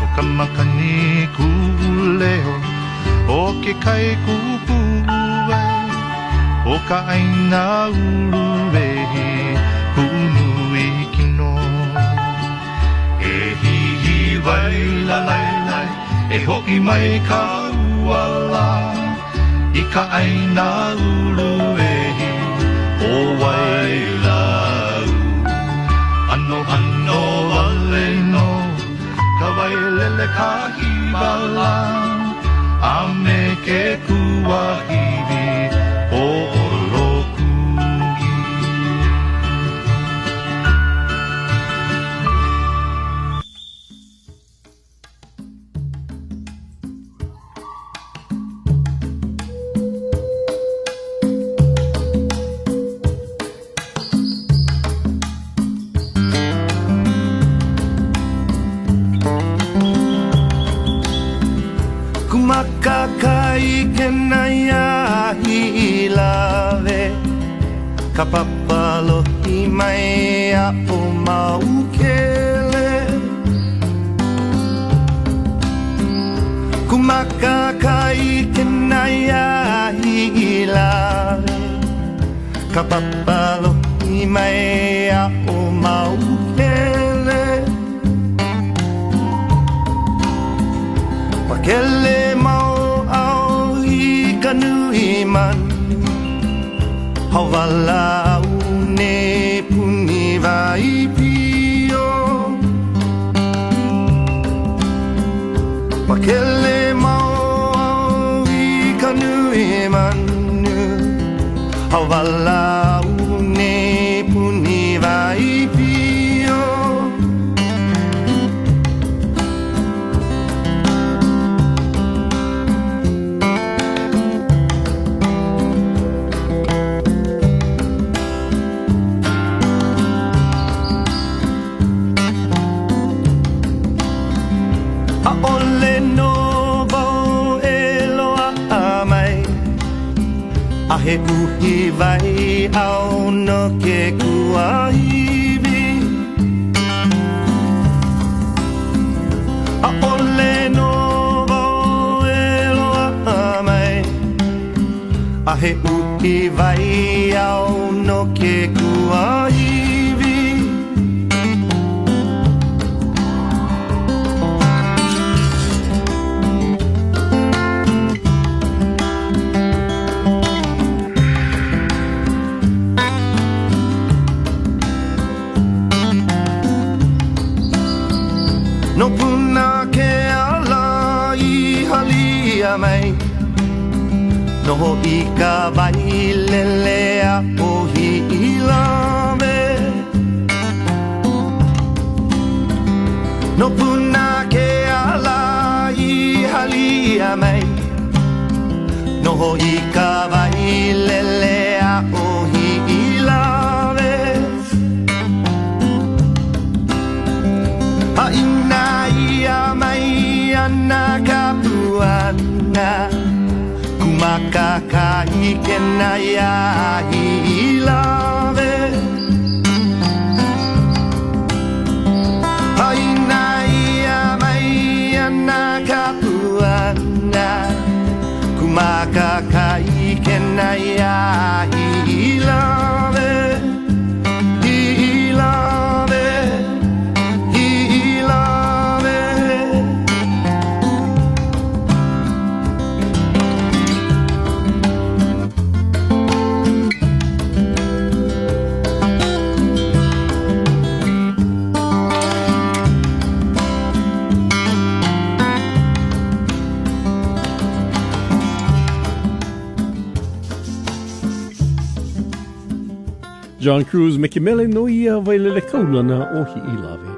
O ka makani kuleo O ke kai kupue O ka aina ulu vehi Hunu I kino E hihi vai la lai lai E hoki mai ka uala I ka aina ulu ehi o wai lau Ano hano wale no Ka wai lele ka hiwala A me ke kua hivi o oloku Makakai ke naya hilave Ka papalo I mai a o maukele Kumakakai ke naya hilave Ka papalo I mai a o maukele Pakele mau au I kanui manu Hawala au ne puni vai pio Pakele mau au I kanui manu Hawala au ne puni vai pio Ole no vau e loa a mai A he uhi vai au no ke kua hivi A ole no vau e loa a mai A he uhi vai au no ke kua hivi No puna ke ala I halia mai No ho I ka vai lele a o hi ilave No puna ke ala I halia mai No ho I ka vai lele a o hi ilave A ina ia mai ana kapuana Kumakakai ke naya hilave A ina ia mai ana Naya hilave, hilave, hilave. John Cruz me ke mele no ia vailele kaulana o hi I lave.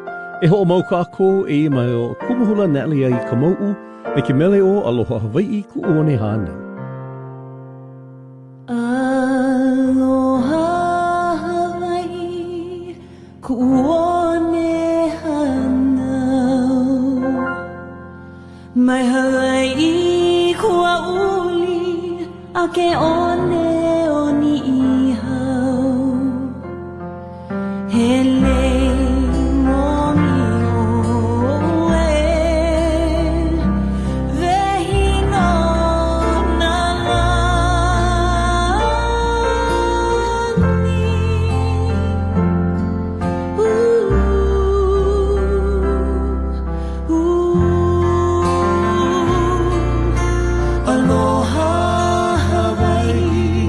E ho o mau kako e mai o kumuhula Natalie ai ka mau'u me ke mele o aloha Hawaii ku one hana. Aloha Hawaii ku one hana. Mai Hawaii ku uli a ke one o ni Hele momi oe Vehino nalani Aloha Hawaii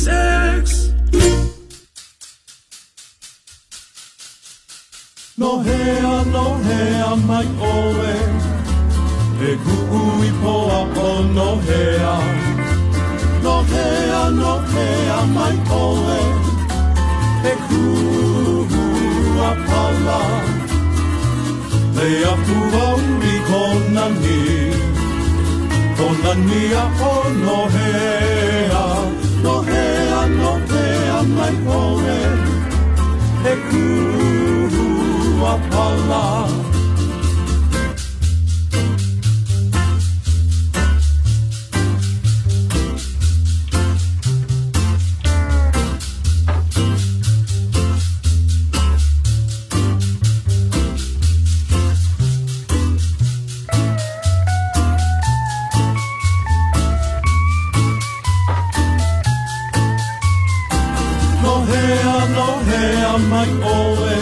KWXX. No hea mai oe, e ku'ui poa o no hea. No hea mai oe, e ku'ua pala. Lea puauri konani a o no hea. No hea mai oe, e ku'ua pala. No hea mai oe,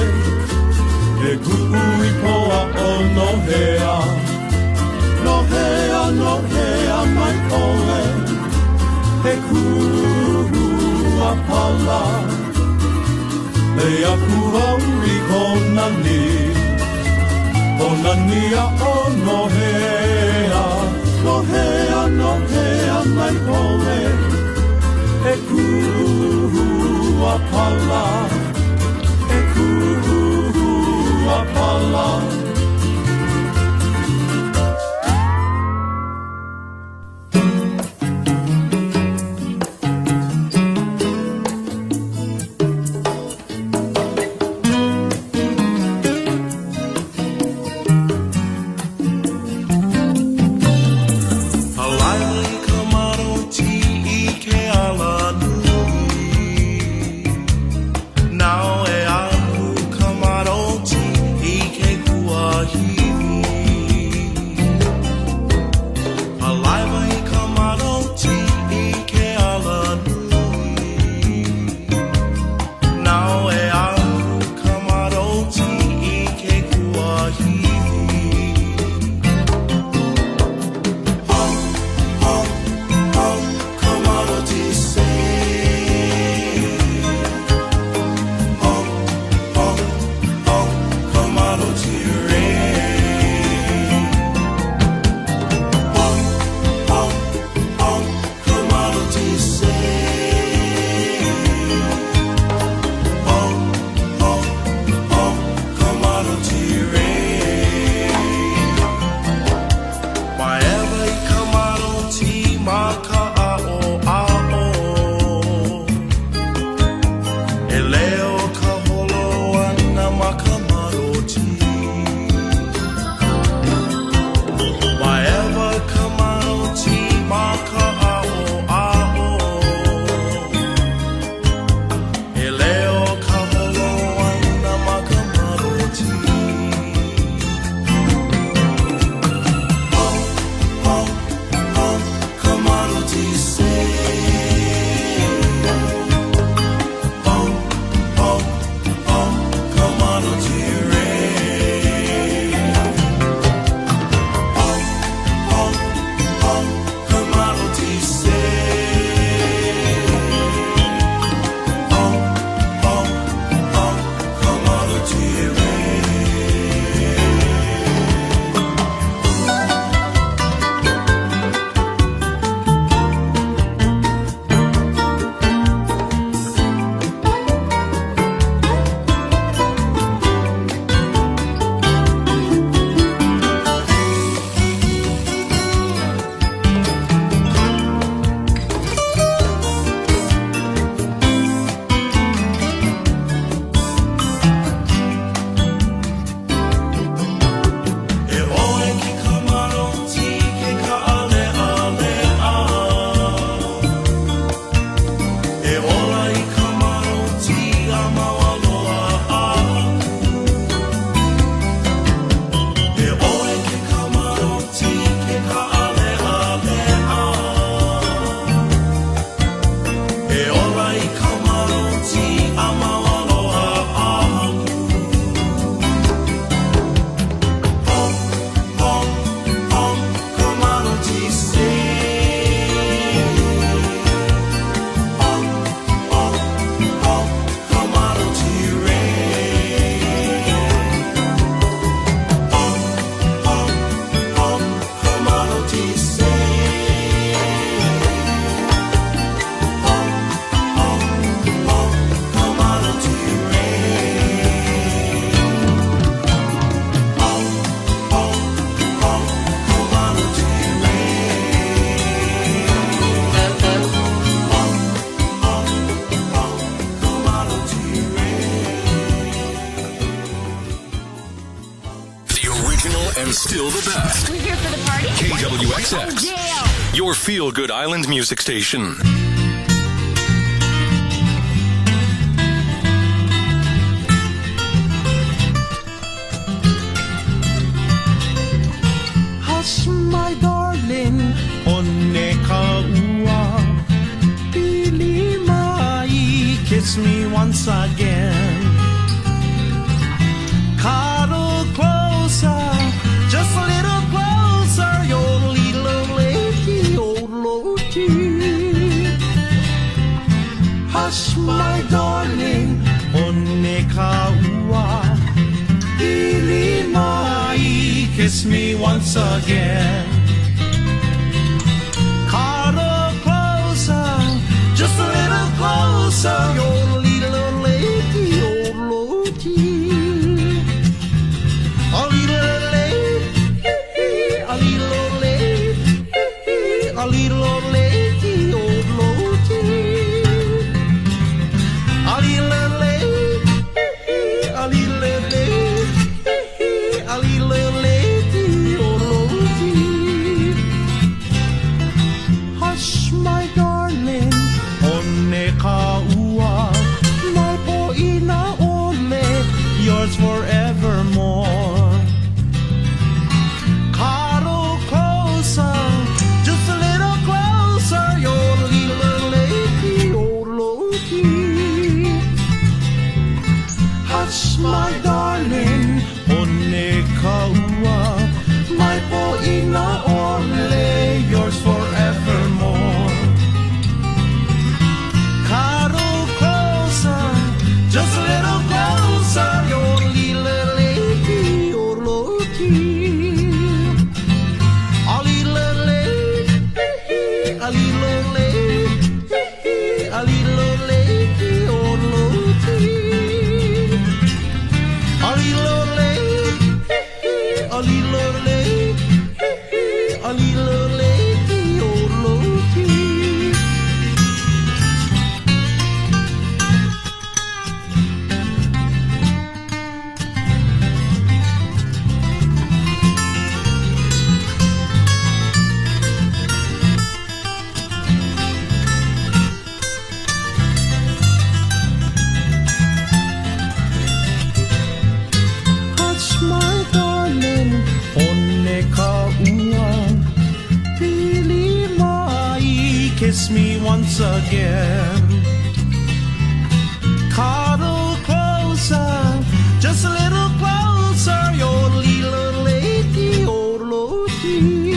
e ku'ui poa o no hea. No hea mai oe, e ku'ua pala. Lea puauri konani a o no hea. No hea mai oe, e ku'ua pala. E ku'ua pala. Halai ka maro ti I ke ala nui. still the best. We're here for the party. KWXX, Oh, yeah. your feel-good island music station. Hush, my darling, onne kaua, pili mai, kiss me once again. Cuddle closer, just a little closer, your little lady, old Lottie. Hush, my darling, onne kaua, pili mai, kiss me once again. Cuddle closer, just a little closer, your little lady, old Lottie. A little lady, a little lady, a little lady, old Lottie. A little lady, a little lady, a little lady, old Lottie. Hush, my darling, onne kaua, mai poina ole, yours forevermore. Cuddle closer, just a little closer, your little lady, old Lottie. Hush, my darling, onne kaua, mai poina ole, yours forevermore. Cuddle closer, just a little closer, your little lady, old Lottie. A little lady, a little lady, a little lady, old Lottie. A little lady, a little lady, a little lady, old Lottie. Hush, my darling, onne kaua, pili mai, kiss me once again. Cuddle closer, just a little closer, your little lady, old Lottie.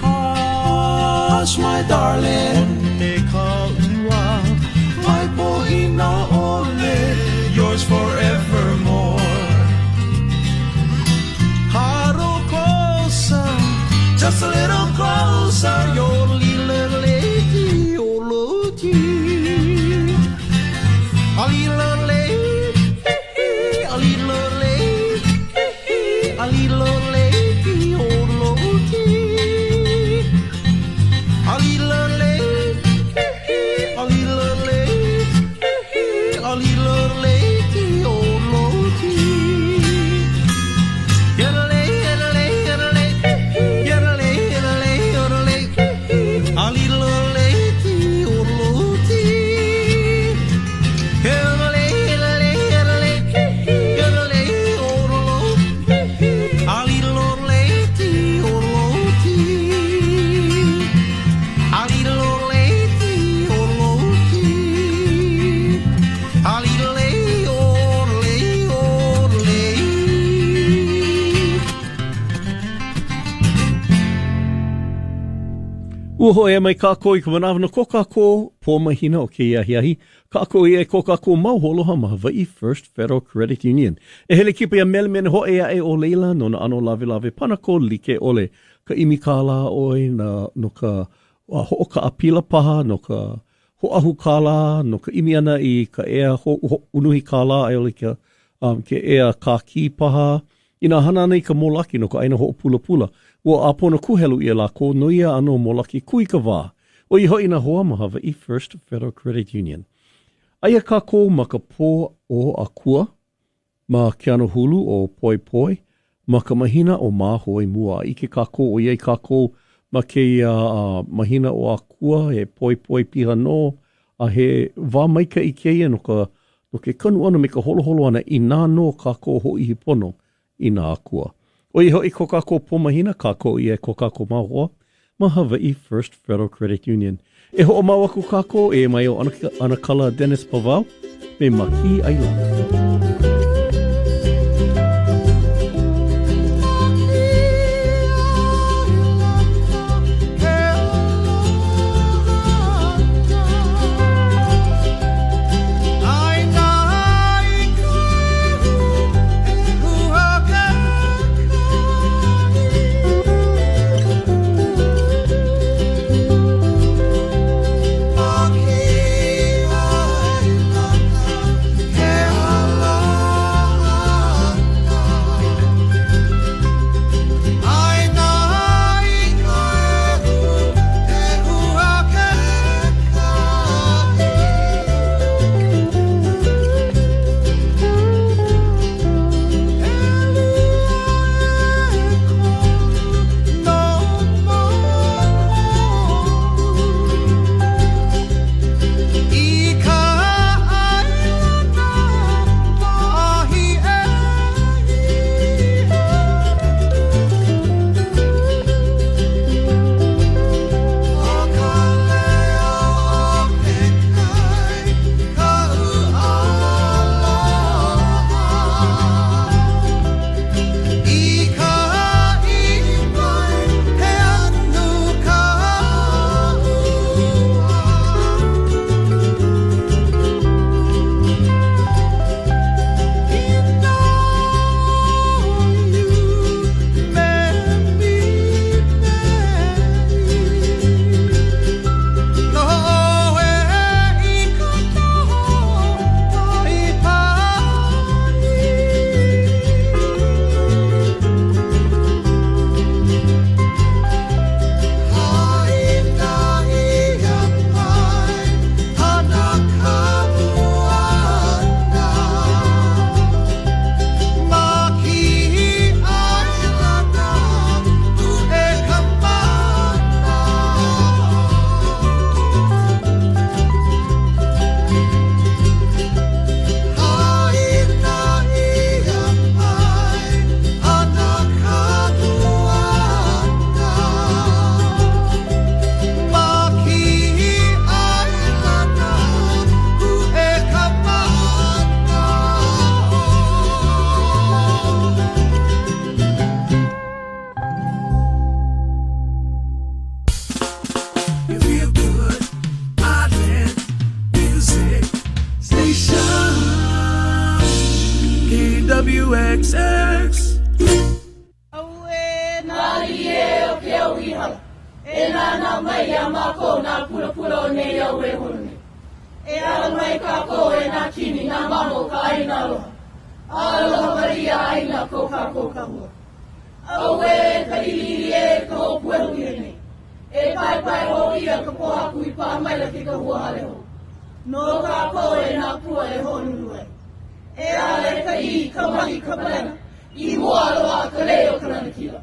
Hush, my darling, onne kaua, mai poina ole, yours forevermore. Cuddle closer, just a little closer, your little lady, old Lottie. A little lady, a little lady, a little lady, old Lottie. A little lady, a little lady, a little lady, old Lottie. Yodelay, yodelay, yodelay, yodelay, yodelay, yodelay. A little lady, old Lottie. Yodelay, yodelay, yodelay, yodelay, old Lottie. A little lady, old Lottie. A little lady, old Lottie. A little lady, old lady, old lady. Uho e mai kāko I ka manawana ko kāko pō mahina o ke iahiahi. Kāko I e ko kāko mauholoha ma Hawaii First Federal Credit Union. E hele kipa ia mele mene ho e a e o leila no na ano lawe lawe panako like ole. Ka imi kāla oi na no ka ho ka apila paha, no ka ho ahu kāla, no ka imi ana I ka ea ho unuhi kāla ai ole ke ea kāki paha. Ina hana nei ka molaki no ka aina ho pula pula. Ua apona kuhelu ia la ko noia ano molaki kui ka wā. O I hoi na hoa ma Hawaii First Federal Credit Union. Aia kako ma ka pō o Akua, ma ke ano hulu o Poi Poi, ma ka mahina o mahoi mua. I ke kako o iei kako ma ke mahina o akua, he poi poi piha no, a he wā maika i keia no ke kanu ana me ka holo holo ana i nā no kako ho i hipono i nā akua. O i hoi ko kako po mahina, kako i e ko kako mahoa, ma Hawaii First Federal Credit Union. E ho o mau aku kako e mai o Anakala Dennis Pavau, me maki aila. KWXX. No ka ko e na kua e honu e. E ale ka I ka mahi ka palena. I mua aloha ka leo ka lana kila.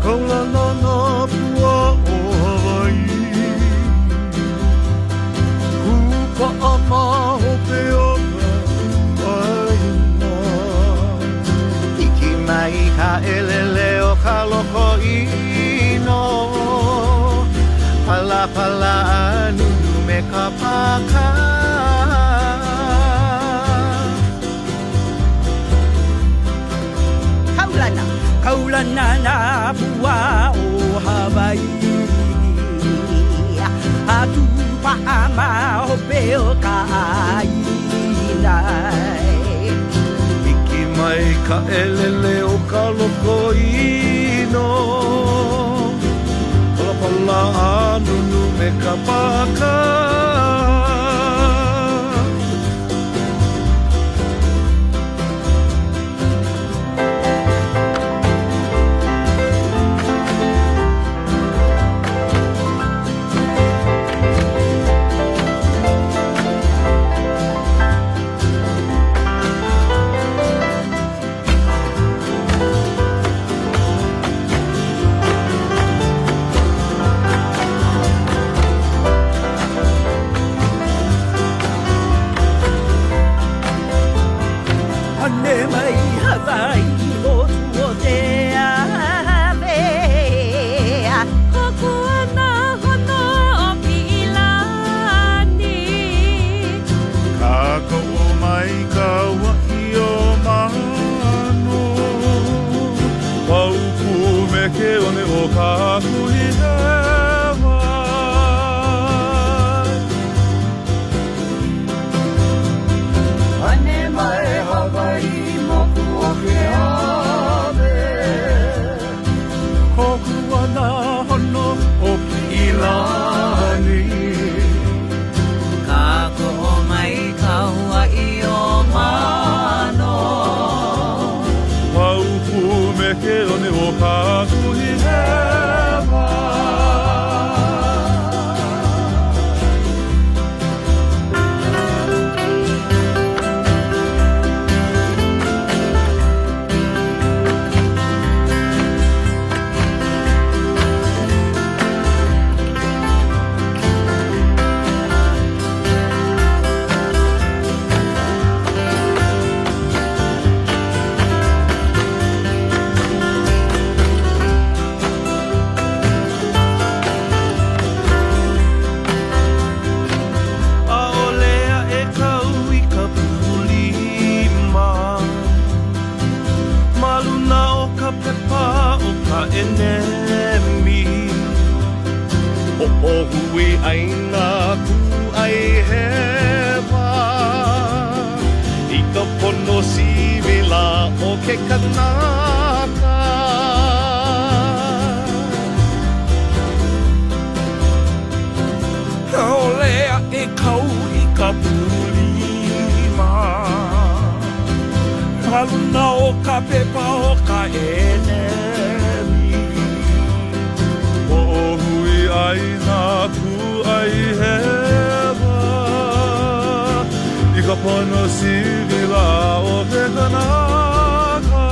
Kaula nana pua o Hawaii. Kupa ama hope o ka aina. Iki mai ka elele o ka loko ino. Pala pala anu me ka paka. Kaulana na pua o Hawaii. Atu pa ama hope o ka aina. Mai ka elele o ka loko ino. Pala pala anunu me ka paka. pu me ke one o ka kuhi hewa. Enemy o hui aina ku ai hewa I ka pono sivila o ke kanaka o lea e kau I ka pulima haluna o ka pepa o ka aina ku ai hewa I ka pono sivila o ke kanaka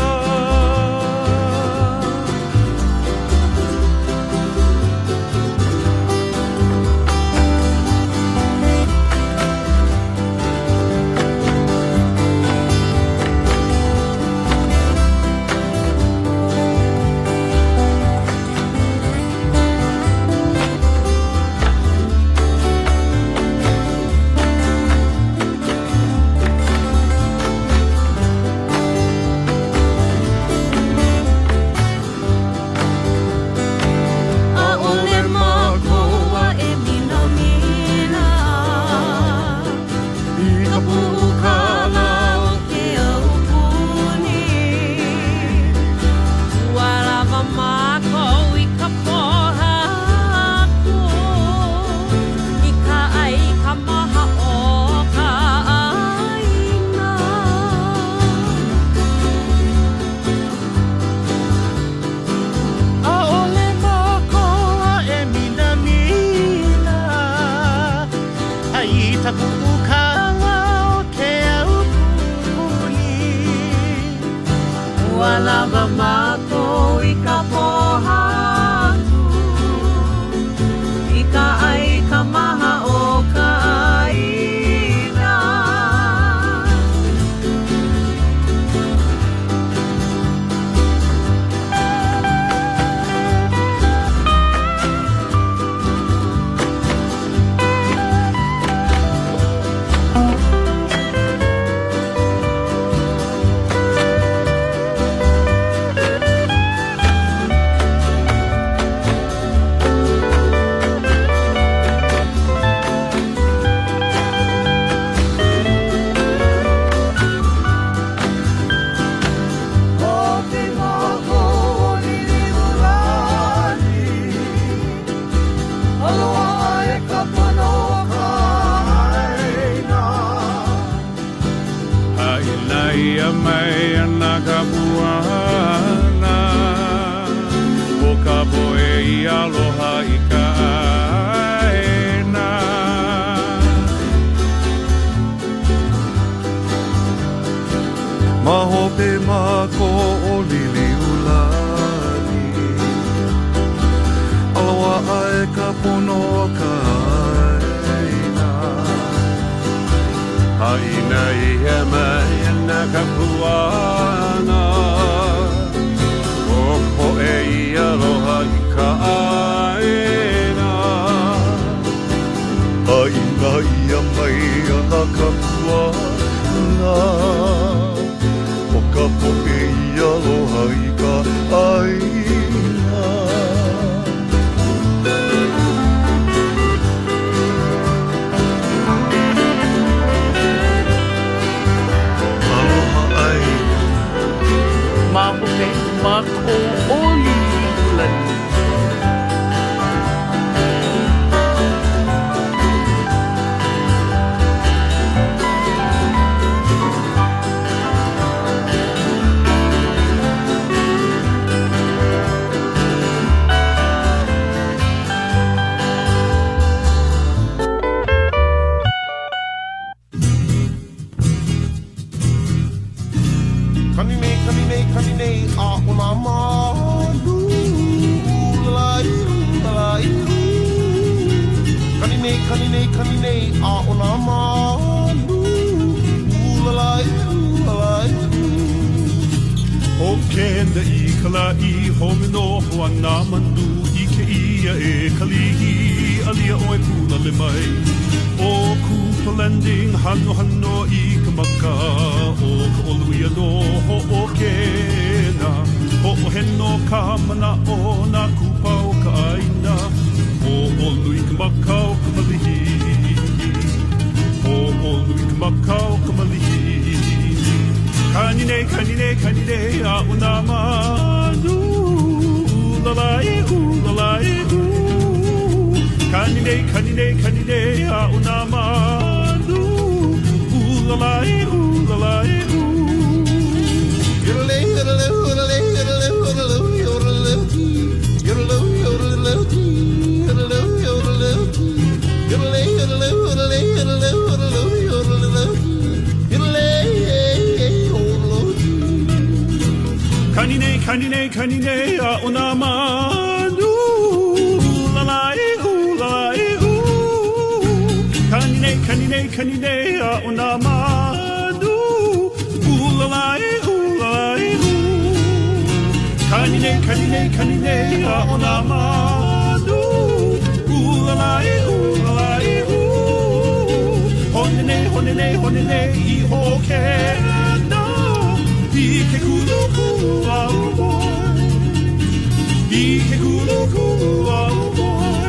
Lava mato I ka pohatu I ka ai ka maha o ka aina Aloha I ka aina Mahope mako o lili ulani Aloha ai ka pono ka aina Haina I he mai ana ka puana O e I aloha I ka aina Aina ia mai ana ka puana O ka po e I aloha I ka aina Aloha ai Mahope mako o lilulani nei a ona manu ulalai ulalai O kenda I kala I homino hoana mandu I ke ia e kalihi alia oe puna le mai O kupa landing hano hano I ka maka O ka oluia no ho o kena Ho o heno ka mana o na kupa o ka aina O olu I ka maka o ka malihi O olu I ka maka o ka malihi Kanine, kanine, kanine, a una manu, ulalai, ulalai, Kanine, kanine, kanine, a una manu, ulalai, ulalai, Yodelay, yodelay, yodelay, yodelay, yodelay, yodelay, yodelay, yodelay, yodelay, yodelay, yodelay, yodelay, yodelay, yodelay, yodelay, Kanine, kanine, kanine, a una manu, ulalai, ulalai, Kanine, kanine, kanine, a una manu, ulalai, ulalai, Kanine, kanine, kanine, a una manu, ulalai, ulalai, Honene, honene, honene, I hoke no, I ke kulu kulu au boy, I ke kulu kulu au boy,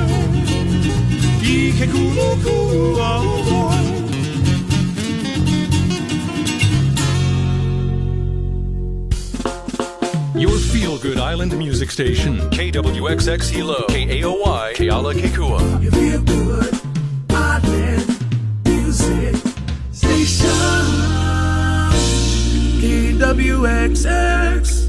I ke kulu kulu au boy. Your feel-good island music station, KWXX Hilo, KAOY, Keala Kekua. You feel good, island music station, KWXX.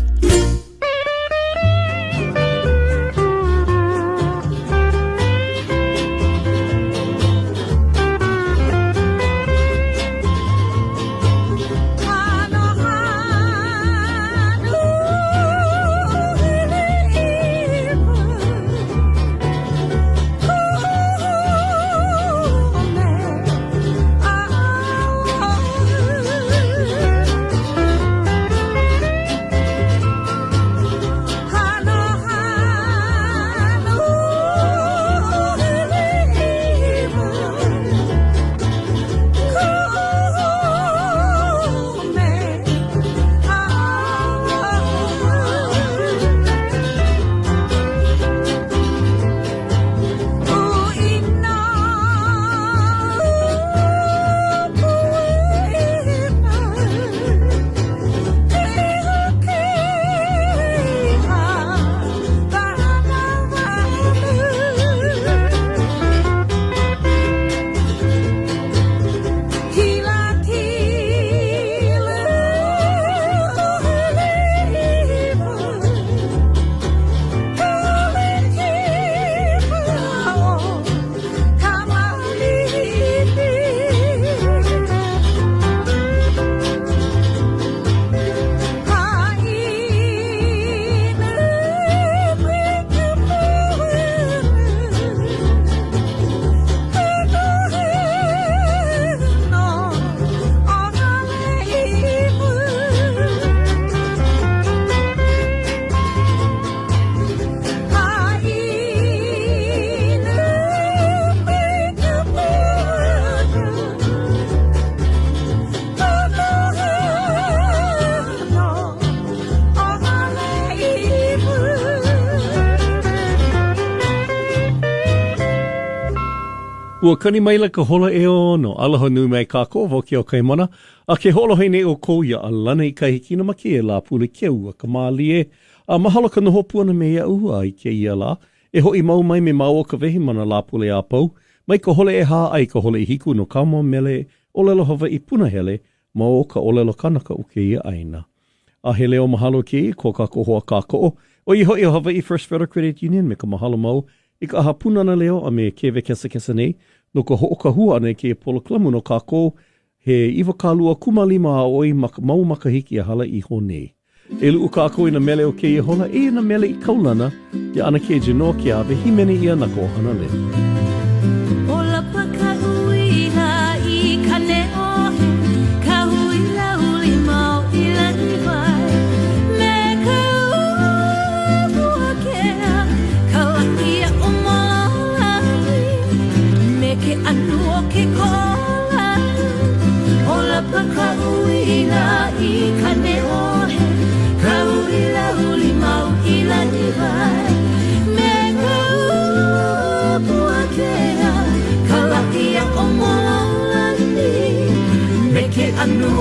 Ua kani maila ka hola e o no alaho nui mai ka kovo ki o kaimana, a ke holo hei nei o kouia a lana I ka hikina ma ke e la pule ke ua ka mālie, a mahalo ka noho puana me ia ua I ke ia la, e hoi mau mai me mau o ka vehi mana la pule a pau, mai ka hole e ha ai ka hole I hiku no ka mo mele, o lelo hava I puna hele, ma o ka o lelo kanaka o ke ia aina. A he leo mahalo ke I ko ka kohoa ka ko o I hoi o hava I First Federal Credit Union me ka mahalo mau, I ka aha puna na leo a me kewe kesa nei, no ka ho'oka hua ane ke polo klamu no ka ko, he iwa kālua kumalima a oi mau makahiki a hala I hone. E luu ka ko ina mele o ke I hola, e ina mele I kaulana, ia ana ke jino ke ave himene ia na ko hana le. Ola paka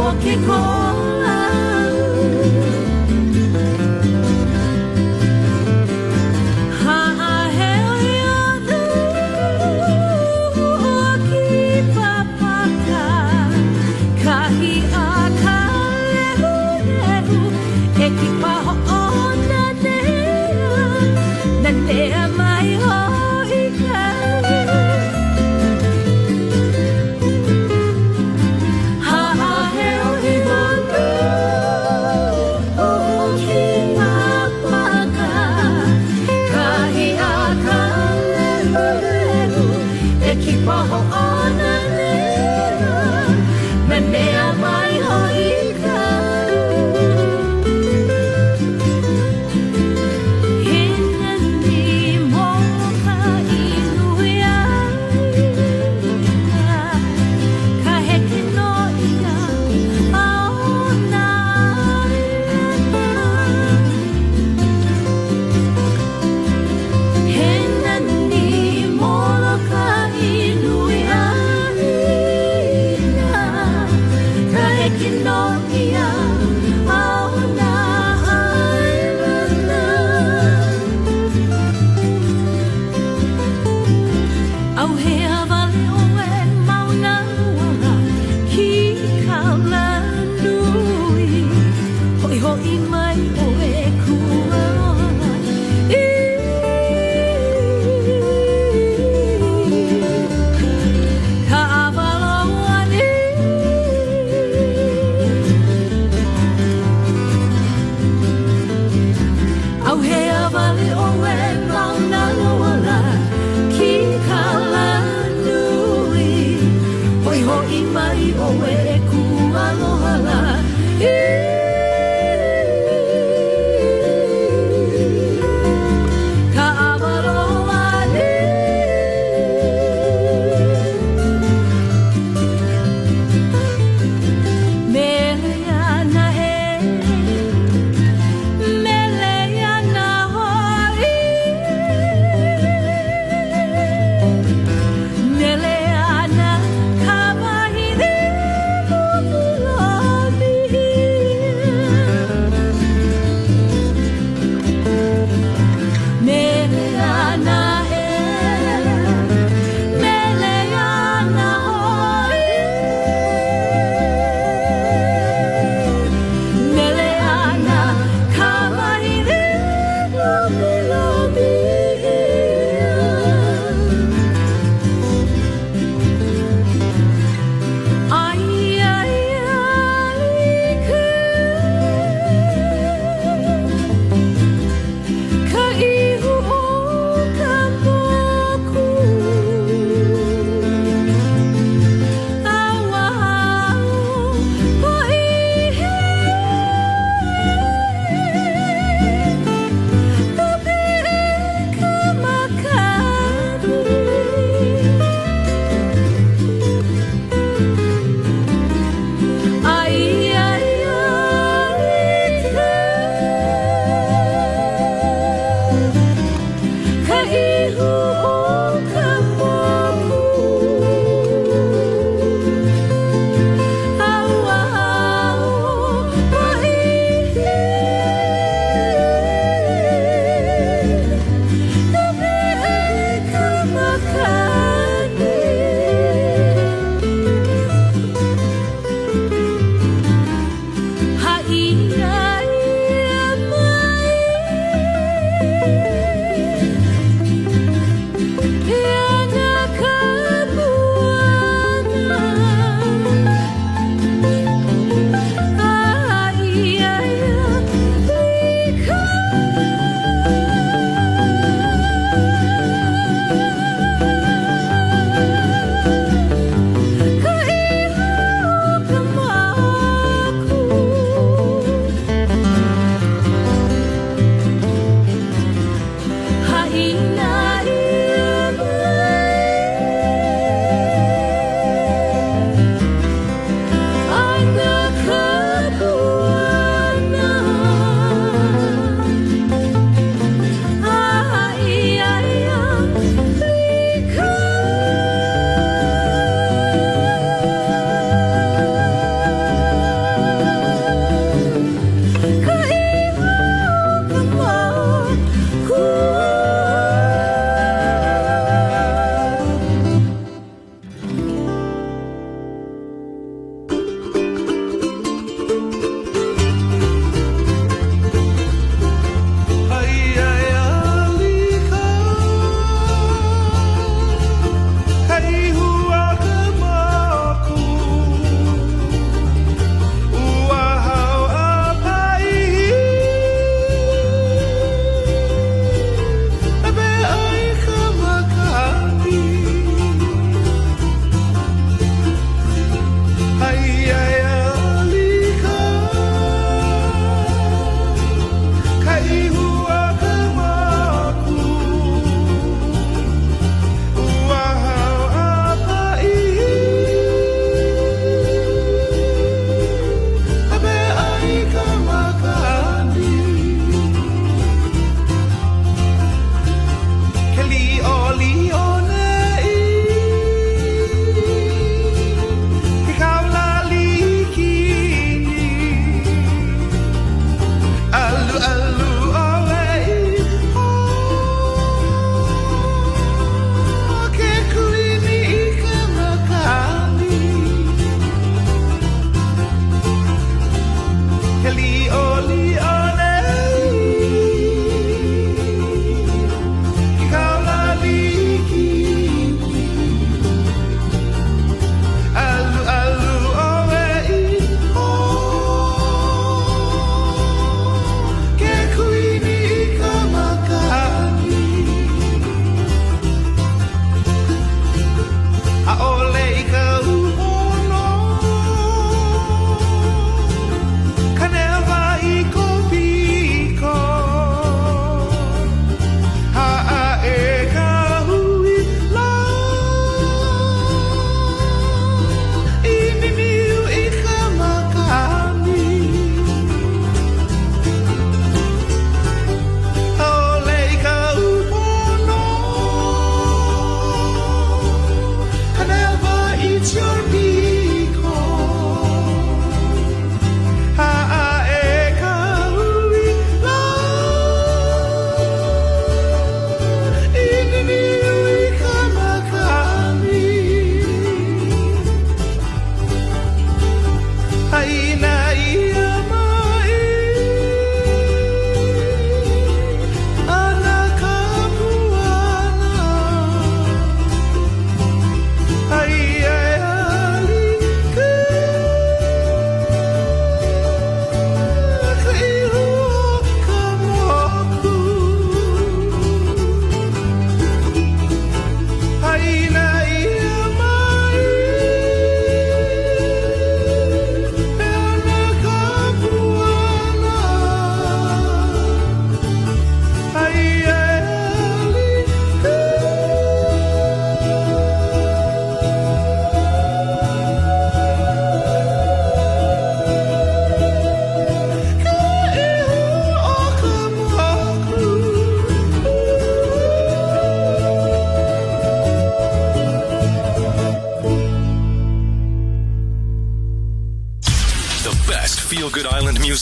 o ke kola Ha'aheo i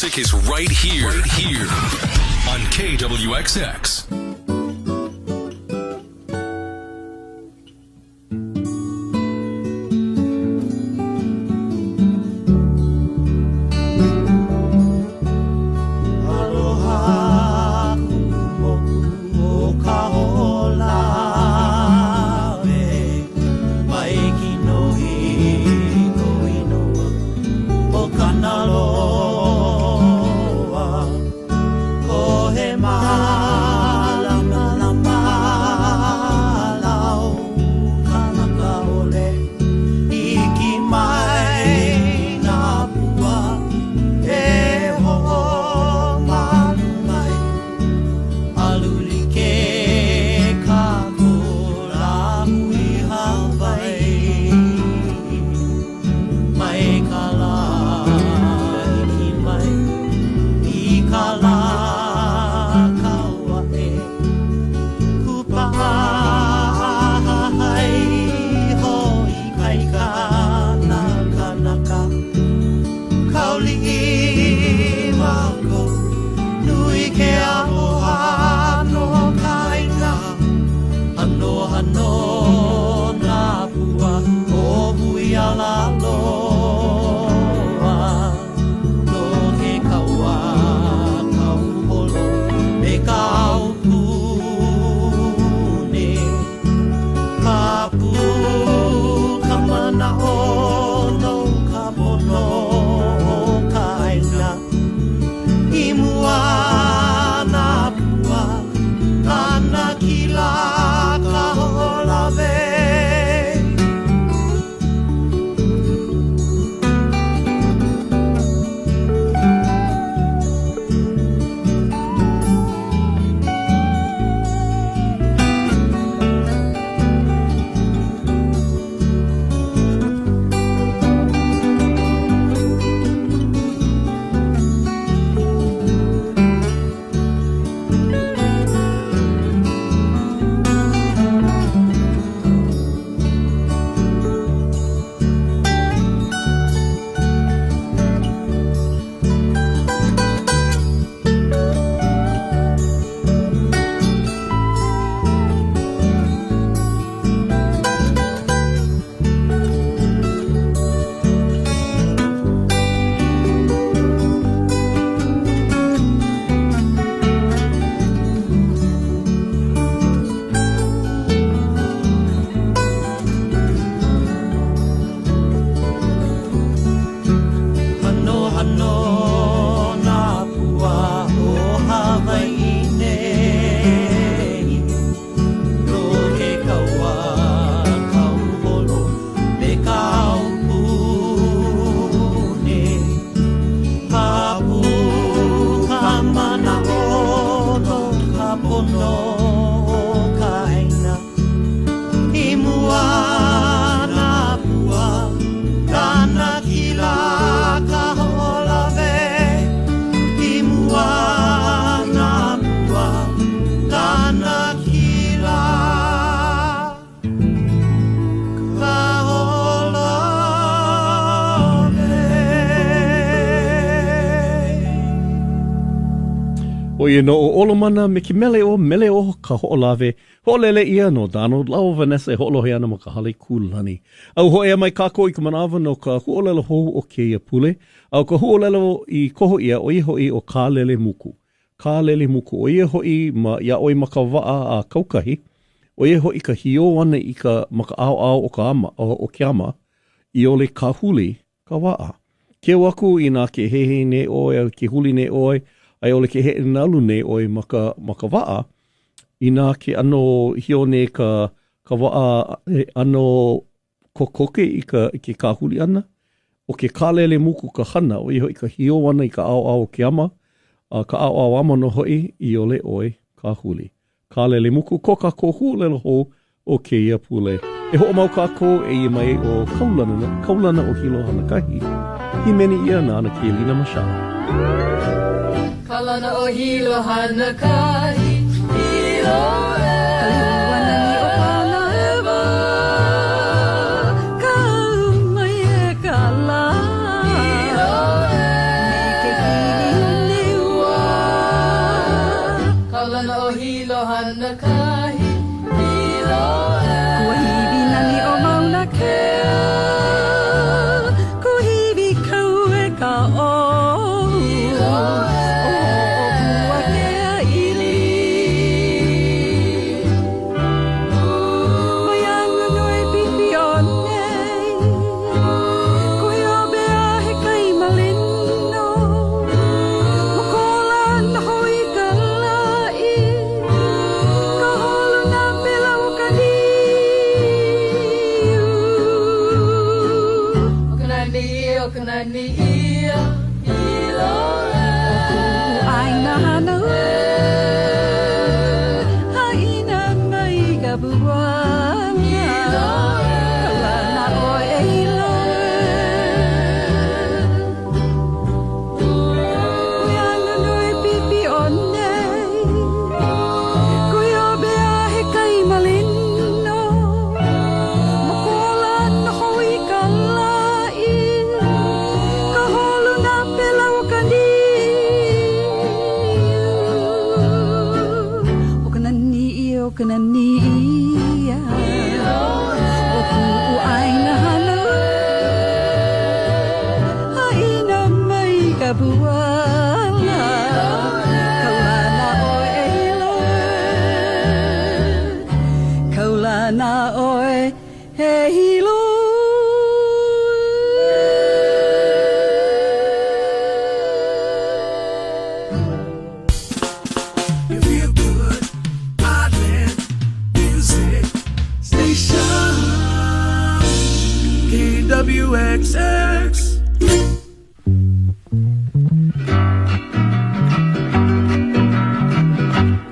music is right here on KWXX. Oia no o olomana me ki mele o ka ho'olawe, ho'olele ia no Donald Lau Vanessa e ho'olohe ana ma ka hale kulani. Au ho'ea mai kako I ka manawa no ka hu'olelo hou o keia pule, au ka hu'olelo I koho ia o ia hoi o kālele muku. Kālele muku o ia hoi ma ia oi maka waa a kaukahi, o ia hoi ka hio ana I ka maka ao o ka ama, o ke ama, I ole ka huli ka waa. Ke waku I nā ke hehe ne oi, ke huli ne oi, ai ole ke he nalu nei oi maka waa, I nā ke ano hio ne ka waa ano kokoke I ke kāhuli ana, o ke kālele muku ka hana, o I hoi ka hio ana I ka ao ke ama, ka ao ama no hoi I ole oi kāhuli. Kālele muku ko ka hu'olelo hou o ke ia pule. E ho mau kako e I mai o kaulana o hilo hana kahi. Hi meni ia nāna ke lina mashala. Kalana o hilo hana kahi, hilo e. Kaluana ni o kana ewa, ka mai e kala. Hilo e. Me ke kiri lana o hilo hana kahi hilo Kua hivi nani o mauna kea Ku hivi kau e ka o hilo O kua kea ili Mai anga noe pipi o nei Kui o bea he kai malino Mokola na hoi ka lai Ka holo na pela o ka niu O kanani ia hilo Ai na hana Haina mai ka buanga Kalana o e hilo Kui anga noe pipi o nei Kui o bea he kai malino Mokola na hoi ka lai Ka holo na pela o ka niu O ka nani ia O ku'u ai na hana Haina mai ka buala Kaulana o e hiloe Kaulana o e hiloe You feel good, Island Music Station, KWXX.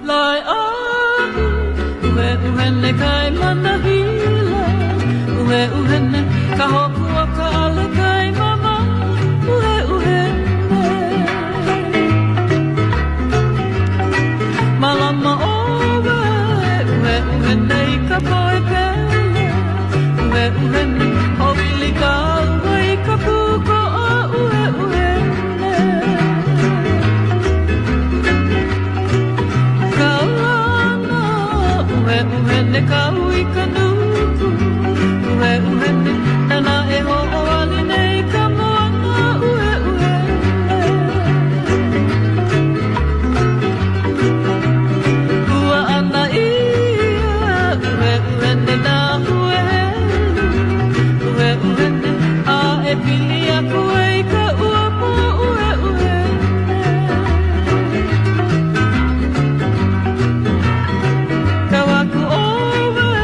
Lai aku uhe uhene kai mana hila Uhe uhene ka hopua ka ale kai mama Uhe uhene Malama owe uhe uhene I ka poe pele Uhe uhene o wili ka uwe I ka puko a uhe uhene Kaulana uhe uhene ka ui ka nuku Uhe uhene nana e ho o ali nei ka moana Uhe uhene Ua ana ia Uhe uhene na huehelu Uhe uhene a e pili aku e ka uapo Uhe uhene Ka waku owe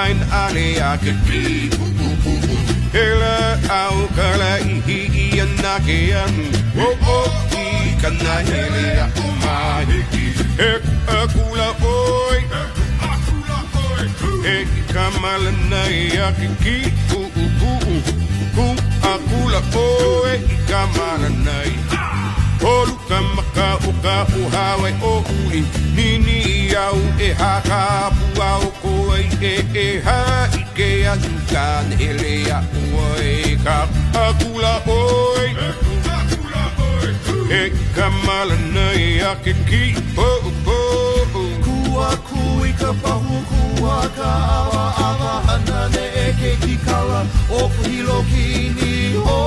mine ale ake ki Ela au kala ihi anake anu o I kana hele a umahiki akula oi kamala nai ake ki akula oi kamala nai Olu kamaka uka uhawe o uli Nini au e haka pua o koe e ha ike atukan ele a ue ka akula oi E kamala nei a ke ki Kua kui ka pahu kua ka awa awa hana ne e ke ki kala O kuhilo kini o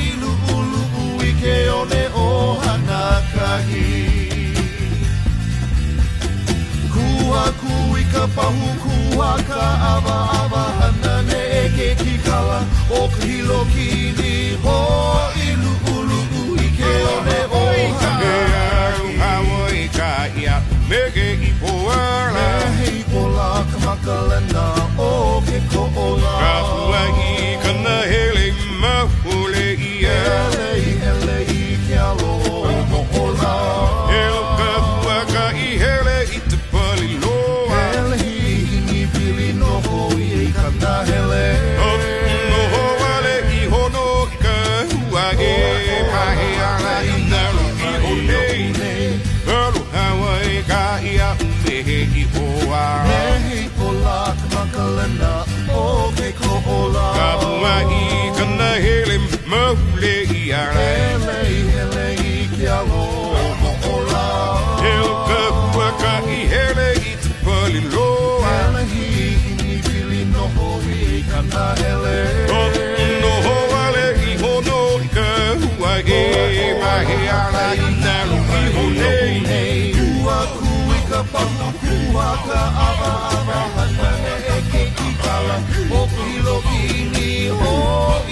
ilu ulu ui ke one o hana kahi Kua kui ka pahu kua ka awa awa hana ne e ke ki kala O kuhilo kini o ilu ulu ui ke one o hana Hawaii ka ia mege I poala Mehe I pola ka makalena o ke ko'ola Ka Hawaii kana hele mahule ia Hele I ke alo mo'ola Elo ka huaka I hele I te pali loa Hele hingi pili noho I kana hele Noho wale I hono I ka huake Mahe ala I nalu I honei Alo Hawaii ka ia umehe I hoa Mehe I pola ka makalena o ke ko'ola Ka Hawaii kana hele mahule I ala Hele I ke alo mo'ola Elo ka huaka I hele I te pali loa Hele hingi pili noho I kana hele Noho wale I hono I ka huake Mahe ala I nalu I honei Kua kui ka pahu kua ka awa awa hana ne e ke ki kala O kuhilo kini o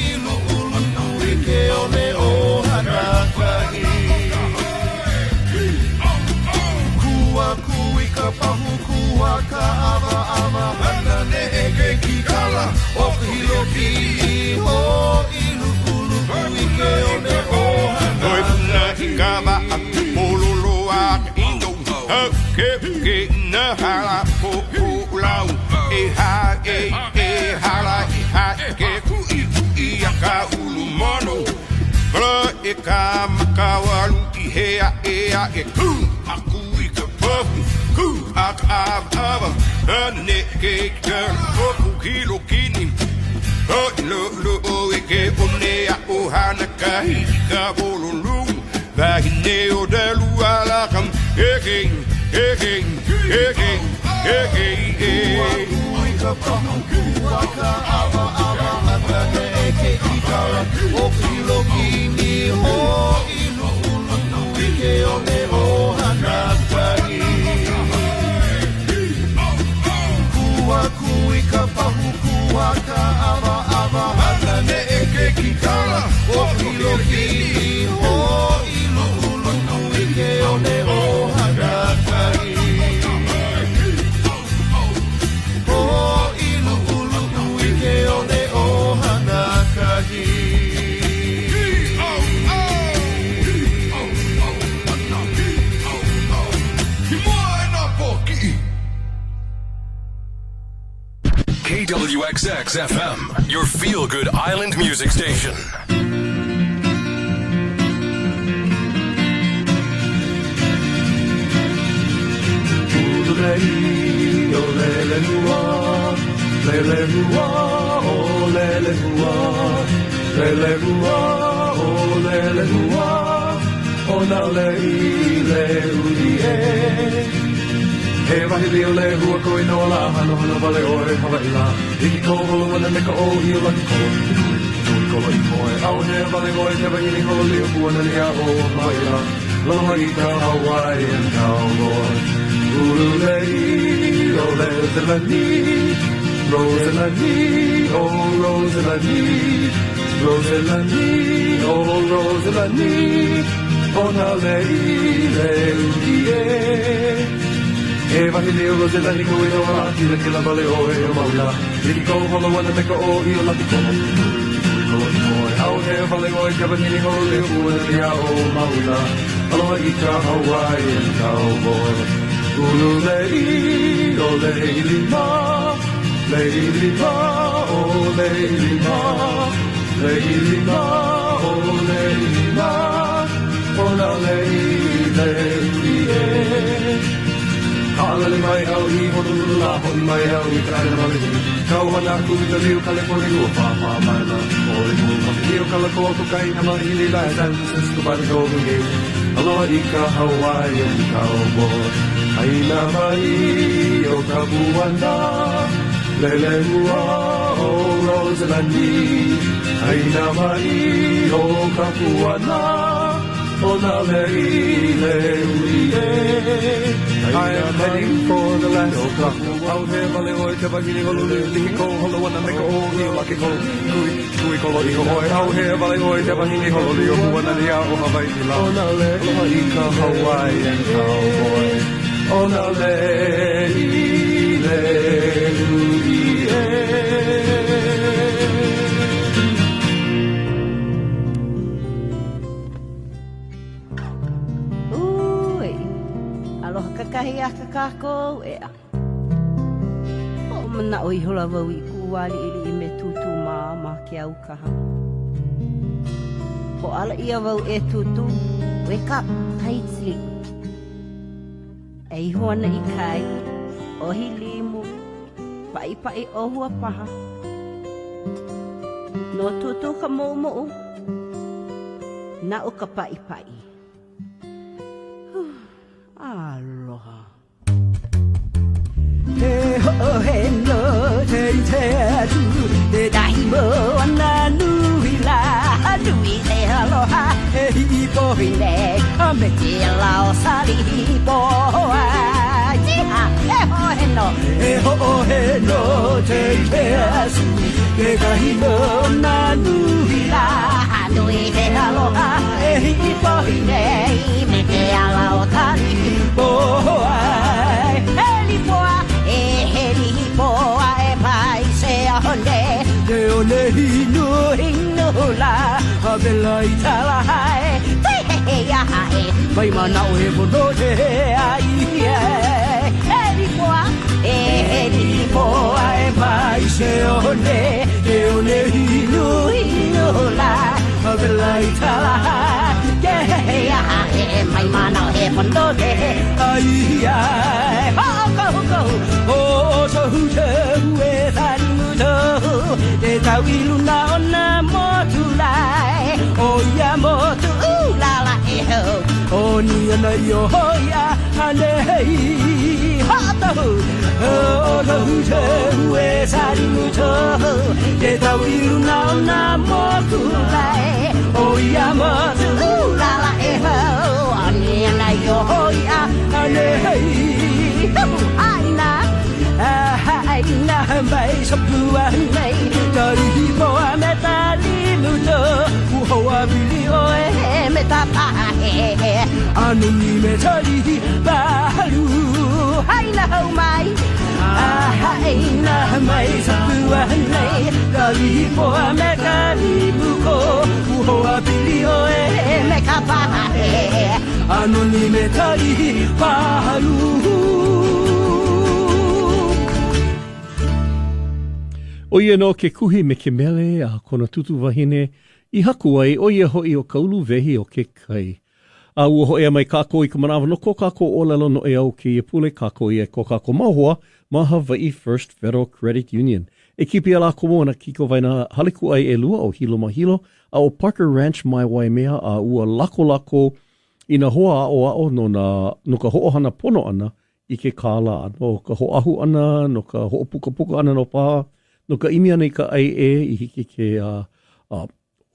ilu ulu I ke one o hana kahi Kua kui ka pahu kua ka awa awa hana ne e ke ki kala O kuhilo kini o ilu ulu I ke one o hana Oi puna I kawa a pololo a indo Ke na hala po lau E hala I ha ke kui a ka ulu mono Kala e ka makawalu I hea e ku A kui ka popu ku a ka ava Ane ke kala popu kilo kini Lo e ke one a o hana kahi ka bololu Vahine o de luala kam Eke Kui ka pahu kua ka awa awa hana ne e ke ki kala O kilo kini ho ilu ulu I ke one o hana kahi Kua kui ka pahu kua ka awa awa hana ne e ke ki kala O kilo kini ho ilu ulu I ke one o hana kahi KWXX FM, your feel-good island music station. He wahi leo le hua koe no la hano hano wale oe Hawaii la Iki ko holo wana me ka o hi o laki ko Tui kolo I koe Au he wale oe te wahi ni holo leo hua nani a o Hawaii la Loha I ka Hawaiian cowboy Ulu lei o le te lani Rosalani, oh Rosalani Rosalani, oh Rosalani Ona lei le uie E wahi leo lo te lani koe no la ki le ke la vale o e o maula. Liki ko holo wana me ka o i o laki kono. Au he vale o e te wahini holo leo ua ria o maula. Aloha i ka Hawaiian cowboy. Ulu lei o leili ma. Leili ma o leili ma. Leili ma o leili ma. Ona leili e. Kaalale mai au I honolulu la honi mai au I ka aina malihi. Kau hana aku I ka liu California ua whawha mai la. Oi mu mawhio kalakoa ko kaina mai I la San Francisco by the Golden Gate. Aloha I ka Hawaiian cowboy. Aina mai o ka buana. Lele mua o Rosalandi. Aina mai o ka buana. Ona leile uie. I am heading for the land of Kaku. Out here, vale oi te wahine holulu. Liki ko holo wana me ka o I o laki ko. Kui kolo I o hoi. Out here, vale oi te wahine holulu. O huana ni a o Hawaii la. Ona leile I ka Hawaiian cowboy. Ona leile uie. Kakahi a kakako ea. O mana o I hola wau I kuwali ili I me tutu ma ke au kaha. Ko ala ia wau e tutu, wake up, tight sleep. E hoana I kai, ohi limu, pai o hua paha. No tutu ka mou na o ka pai. Aloha. He ho he no te tu te dai mo na nui la nui te aloha he I po ne a me te lao sali po ai he ho he no te tu te dai mo na nui la nui te aloha he I po ne me te lao sali Te ole hino la Habela I tala hai Te he ya hai Mai mana o he mono te ai Heri poa e mai se one Te ole hino la Habela I tala hai Te he ya hai Mai mana o he mono te ai Ho so hu te ue tani Te tau I luna ona motu lai O ia motu ulala e ho O ni ana I o hoia hane hei Hatahu O tahu te ue sari muto Te tau I luna ona motu lai O ia motu ulala e ho O ni ana I o hoia hane hei Aina Aina mai sapua nei Tari poa me tali muto Uhoa bili o e me tapahe Anu ni me tali bahalu Haina hau mai Haina mai sapua nei Tari poa me tali muko Uhoa bili o e me kapahe Anu ni me tali bahalu O ia no ke kuhi me ke mele a kona tutu wahine I haku ai o ia hoi o kaulu vehi o ke kai. A ua hoi mai kako I ka manawa no ko kako o lalo no e au ke ia pule kako I e ko kako mahoa ma Hawaii First Federal Credit Union. E kipi ala komo na kiko vaina haliku ai e lua o hilo mahilo a o Parker Ranch mai Waimea a ua lako I na hoa o no ka ho'ohana pono ana I ke kāla no ka ho'ahu ana no ka ho'opuka ana no paha. No ka imi ana I ka ai I hiki ke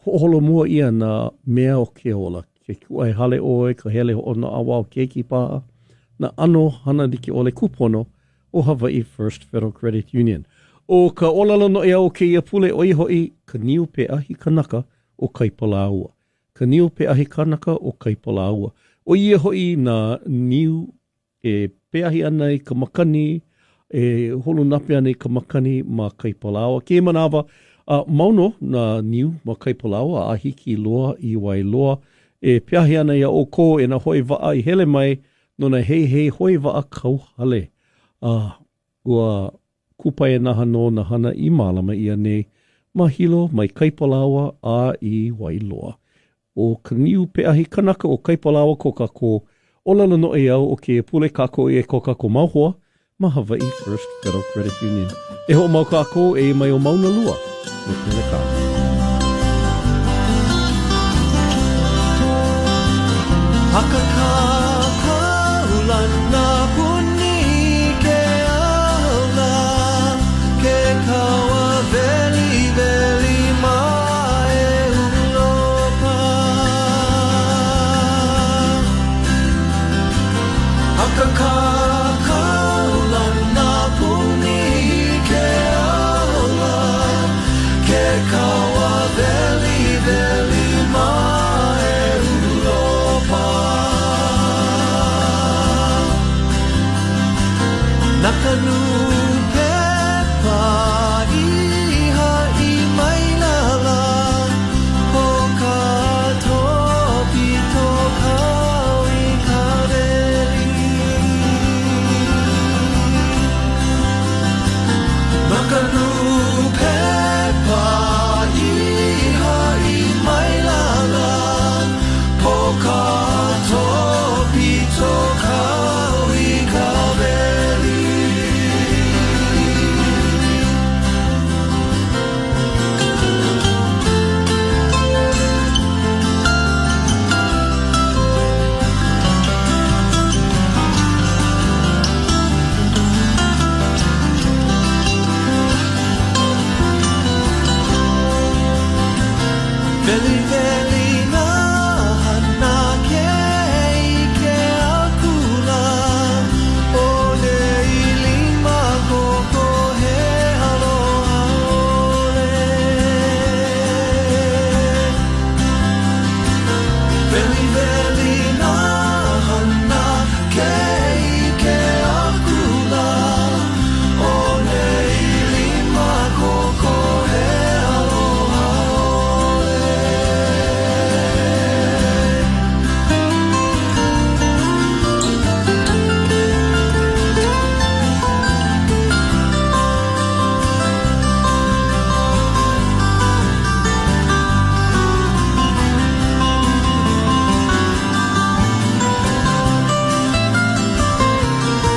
ho'olo mua ia na mea o ke ola. Ke kuai hale oe, ka hele o na awa o keiki pā. Na ano hana diki ole kupono o Hawaii First Federal Credit Union. O ka olala no ea o ke ia pule o hoi ka niu pe ahi kanaka o kaipalaua. Ka niu pe ahi kanaka o kaipalaua. O ia hoi na niu e peahi ana i ka makani, holo nape ana i ka makani ma Kaipalawa. Ke manawa, mauno na niu ma Kaipalawa, a hiki loa i Wailoa, peahi ana ia o ko e na hoi waa i hele mai, no na hei hoi waa kau hale. Ua kupai e naha no na hana i malama ia nei, ma hilo mai Kaipalawa a i Wailoa. O ka niu peahi kanaka o Kaipalawa ko kako, o lalo no e au o ke pule kako e ko kako mauhoa, ma Hawaii First Federal Credit Union. E ho mau kako e mai o mauna lua. Nukene kako. Hakaka ulana puni ke aula ke kawa veli veli mai ulopa Hakaka ulana puni ke aula ke kawa veli veli mai ulopa Nakanu pepa iha I mailala Ho ka topi to kau I kareli Nakanu pepa iha I mailala Ho ka topi to kau I kareli Veli veli na hana ke ke akula o le lima koko he aloha ole Veli veli na hana ke akula o le lima koko he aloha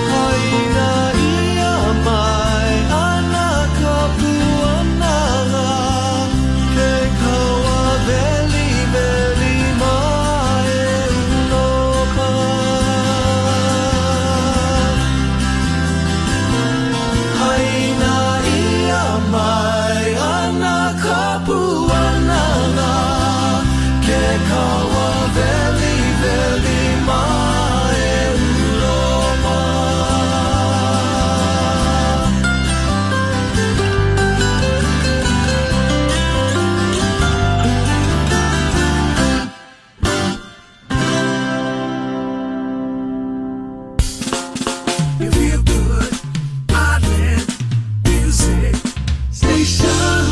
Haina ia mai ana ka puanala ke kaua veli veli mai ulopa Haina ia mai ana ka puanala ke kaua veli veli mai ulopa You feel good, Island Music Station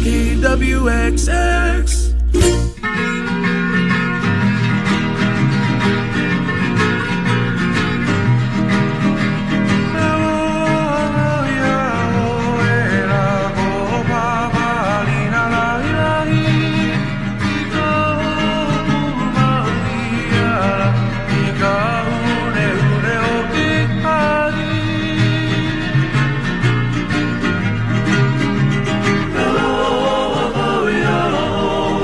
KWXX Oh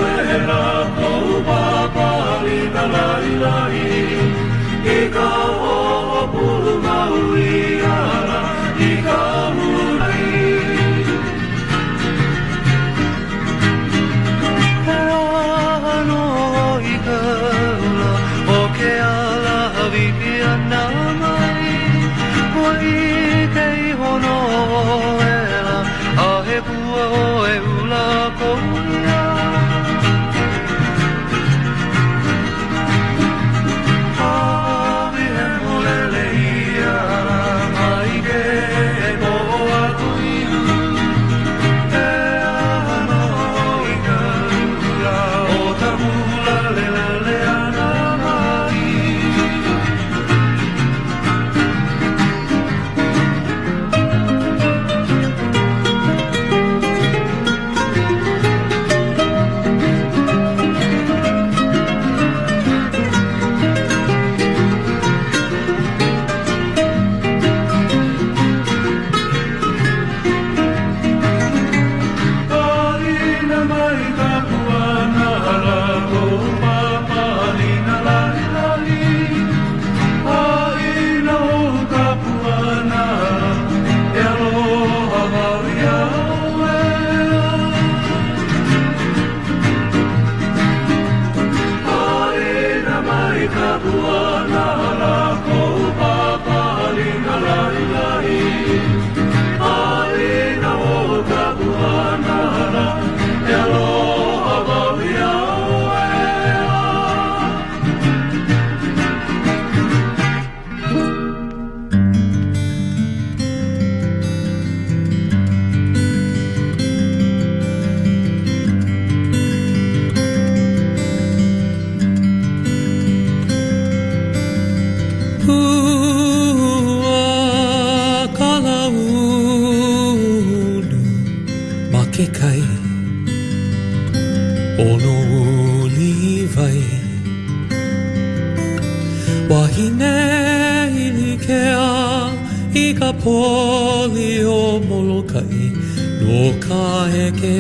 no ka heke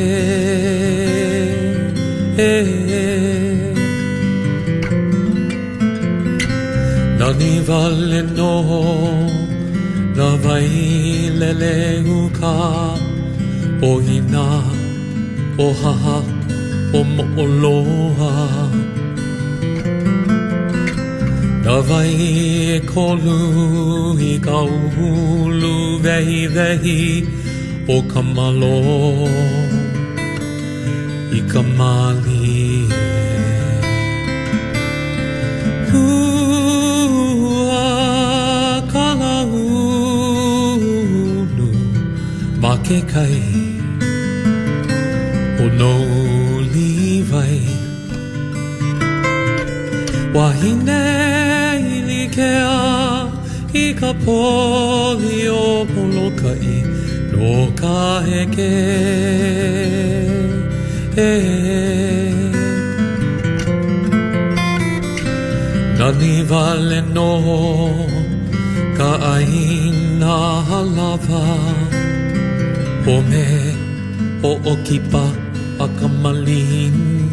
Nani vale no na vai lele uka o hina o haha o mo'oloha Na vai e kolu I ka uhulu vehi vehi o ka malo I ka mali Hua ka la ulu ma ke kai o no livai Wahine Kea I ka poli o polokai no ka heke Nani vale no ka aina halava O me o okipa a ka malini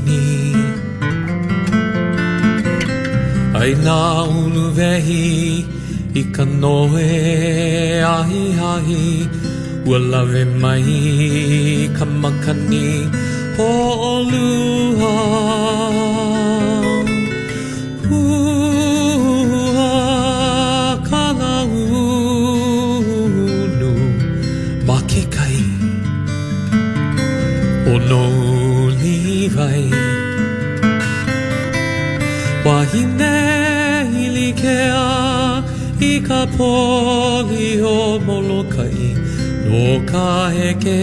Ai nā ulu vehi I ka noe ahi ahi Ua lawe mai ka makani o olua Ua ka la ulu ma ke kai O no livai Wahine Kea I ka poli o molokai no ka heke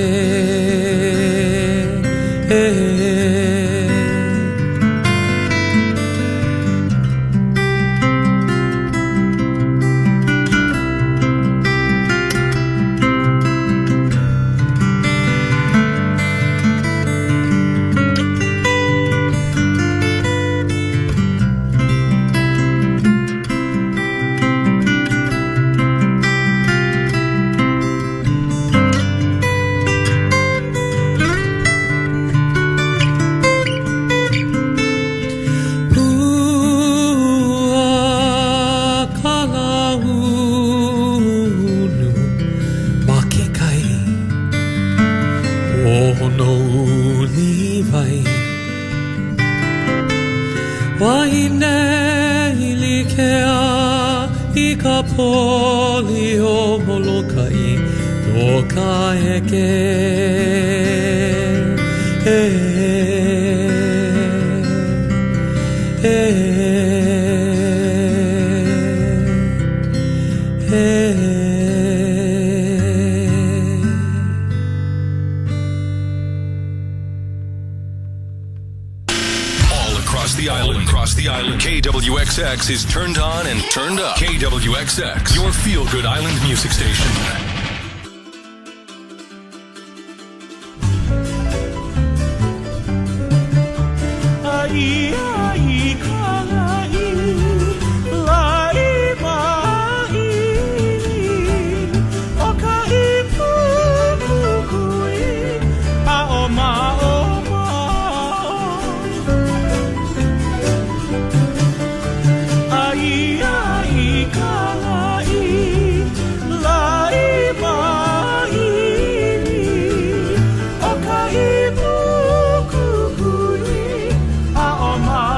poli o molokai no ka heke Across the island, KWXX is turned on and turned up. KWXX, your feel-good island music station. Oh, my.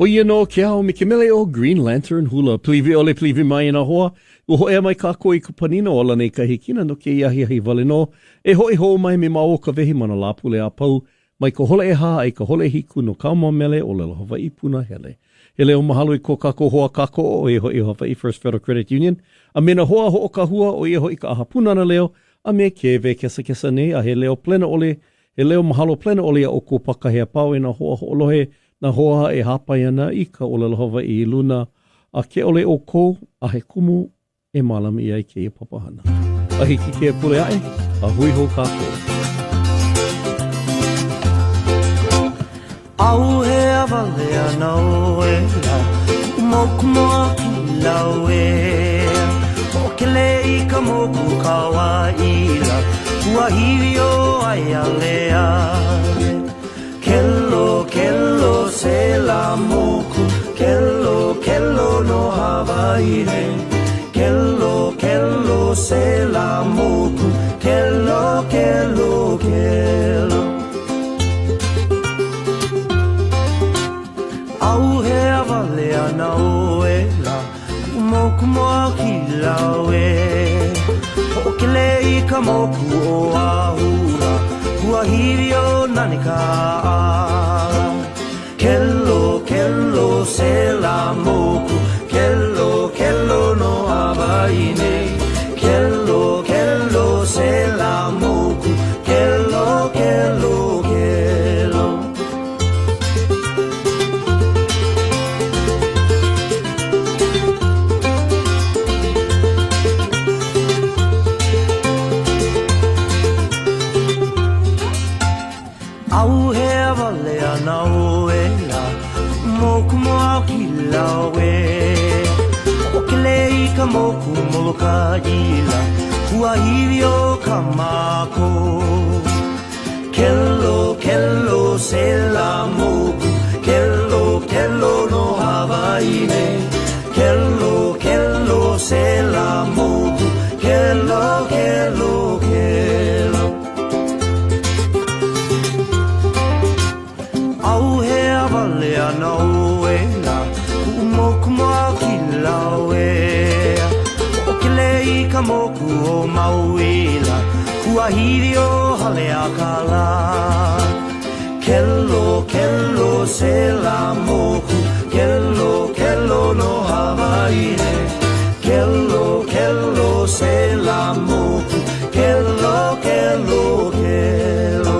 O ia no ke ao me ke mele o Green Lantern Hula. Plivi ole plivi mai na hoa. O hoe mai kako I kupanina o la nei kahikina no ke iahi ahi vale no. E hoi ho mai me mau o ka vehi mana lapule a pau. Mai ka hole e ha ai ka hole hiku no kauma mele o le Hawaii puna hele. Hele o mahalo I ko kako hoa kako o e hoi Hawaii First Federal Credit Union. A mena hoa ho o ka hua o e hoi ka aha puna na leo. A me ke ve kesa kesa nei a he leo plena ole. He leo mahalo plena ole a o ko pakahea pau e na hoa ho olohe. Na hoa e hapai ana I ka o le Hawaii I luna. A ke ole o ko a he kumu e malami ai ke papahana. A hiki ke pule ae, a hui ho kako. Au he avale ana o e la, moku moa ki lau e. O ke lei ka moku kawa I la, ua hiwi o ai a lea. Kello, kello se la moku, kello, kello no Hawaii re. Kello, kello se la moku, kello, kello, kello. Au he avale ana o e la, moku moa ki lau e. O ke lei ka moku o ahura, ua hiwi o nani ka ala. Kello, kello se la moku, kello, kello no Hawaii nei. Kello, kello se la moku, kello, kello, kello. Au he avale ana o e la, moku moa ki lau e. O ke lei ka moku moloka I la, ua hiwi o ka mako. Kello, kello se la moku, kello, kello no Hawaii nei. Kello, kello se la moku, kello, kello, kello. Au he avale ana o e la, moku moa ki lau e. O ke lei ka moku o mauila, ua hiwi o hale a ka la. Kello, kello se la moku, kello, kello no Hawaii re. Kello, kello se la moku, kello, kello, kello.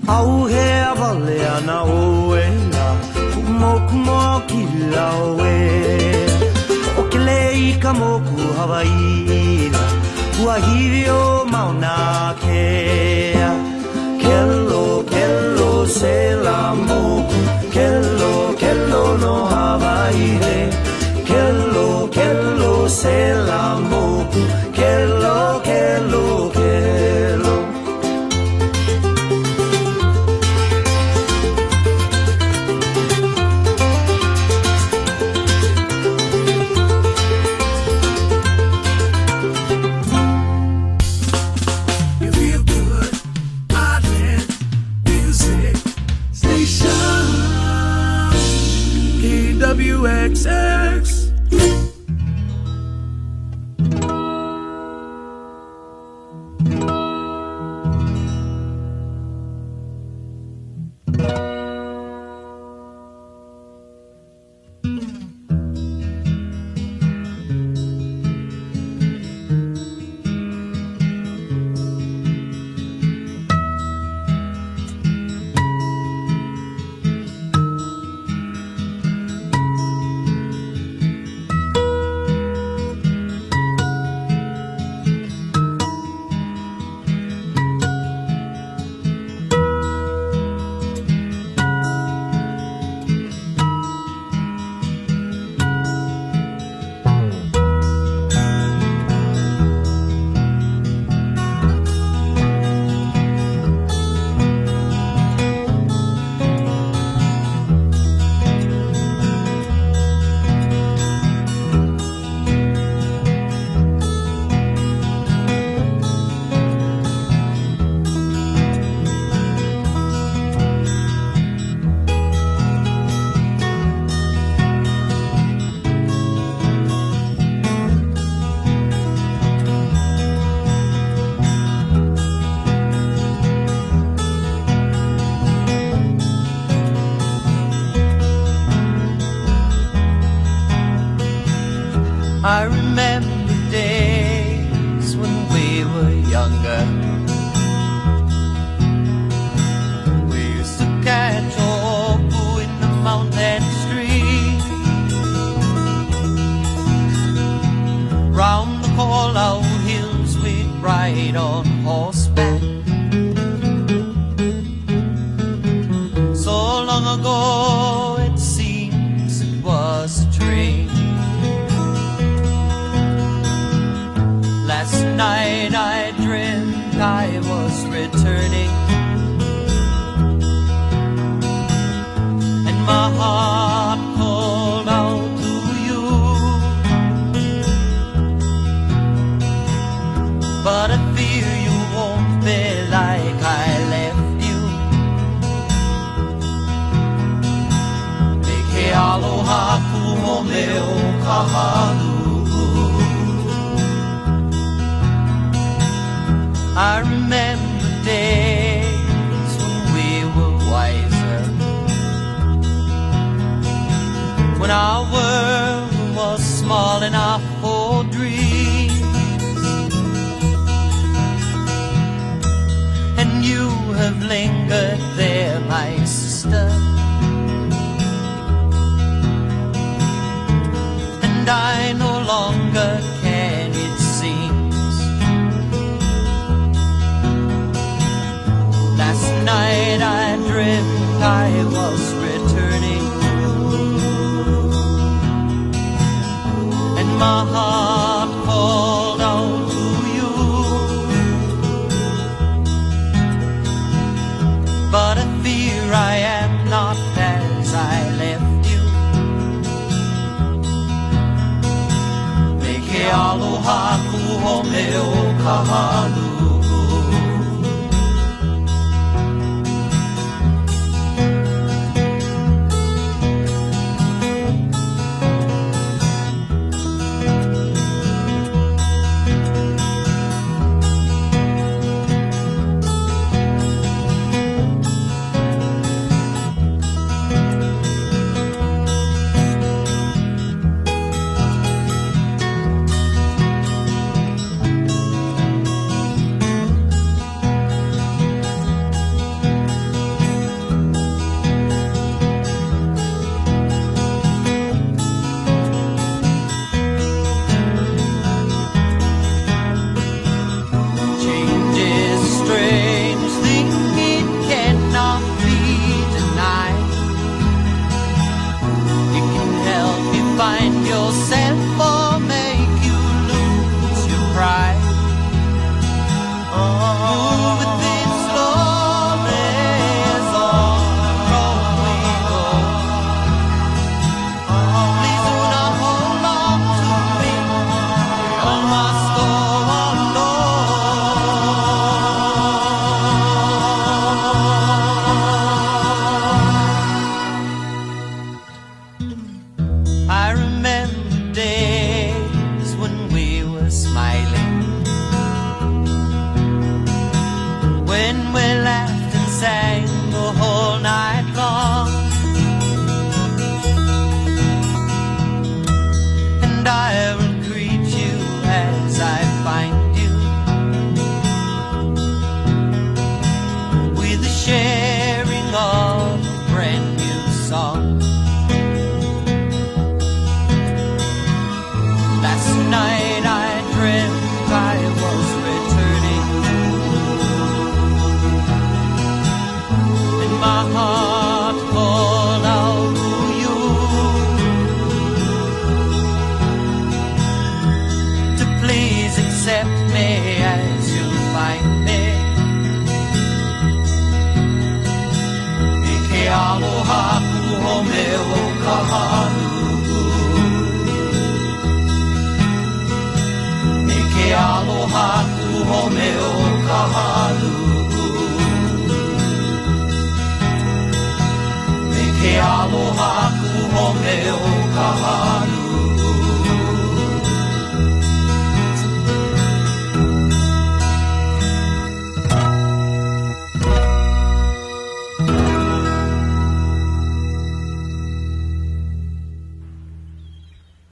Au he avale ana o e la, moku moa ki lau e. O ke lei ka moku Hawaii la, ua hiwi o mauna kea. Kello, kello se la moku, kello, kello no Hawaii re. Kello, kello se la moku, kello, kello, kello. KWXX. 106.9 KWXX. days when we were younger. We used to catch oku in the mountain stream. Round the call-out hills we'd ride on horseback. So long ago it seems it was a dream. Last night I dreamt I was returning, and my heart called out to you. But I fear you won't be like I left you. Ke aloha ku home o ka halu. I remember days when we were wiser, when our world was small enough for dreams. And you have lingered there, my sister, and I no longer can, it seems. Last night I dreamt I was returning, and my heart called out to you. But I fear I am not as I left you. Ke aloha ku home o ka halu. Aloha ku home o ka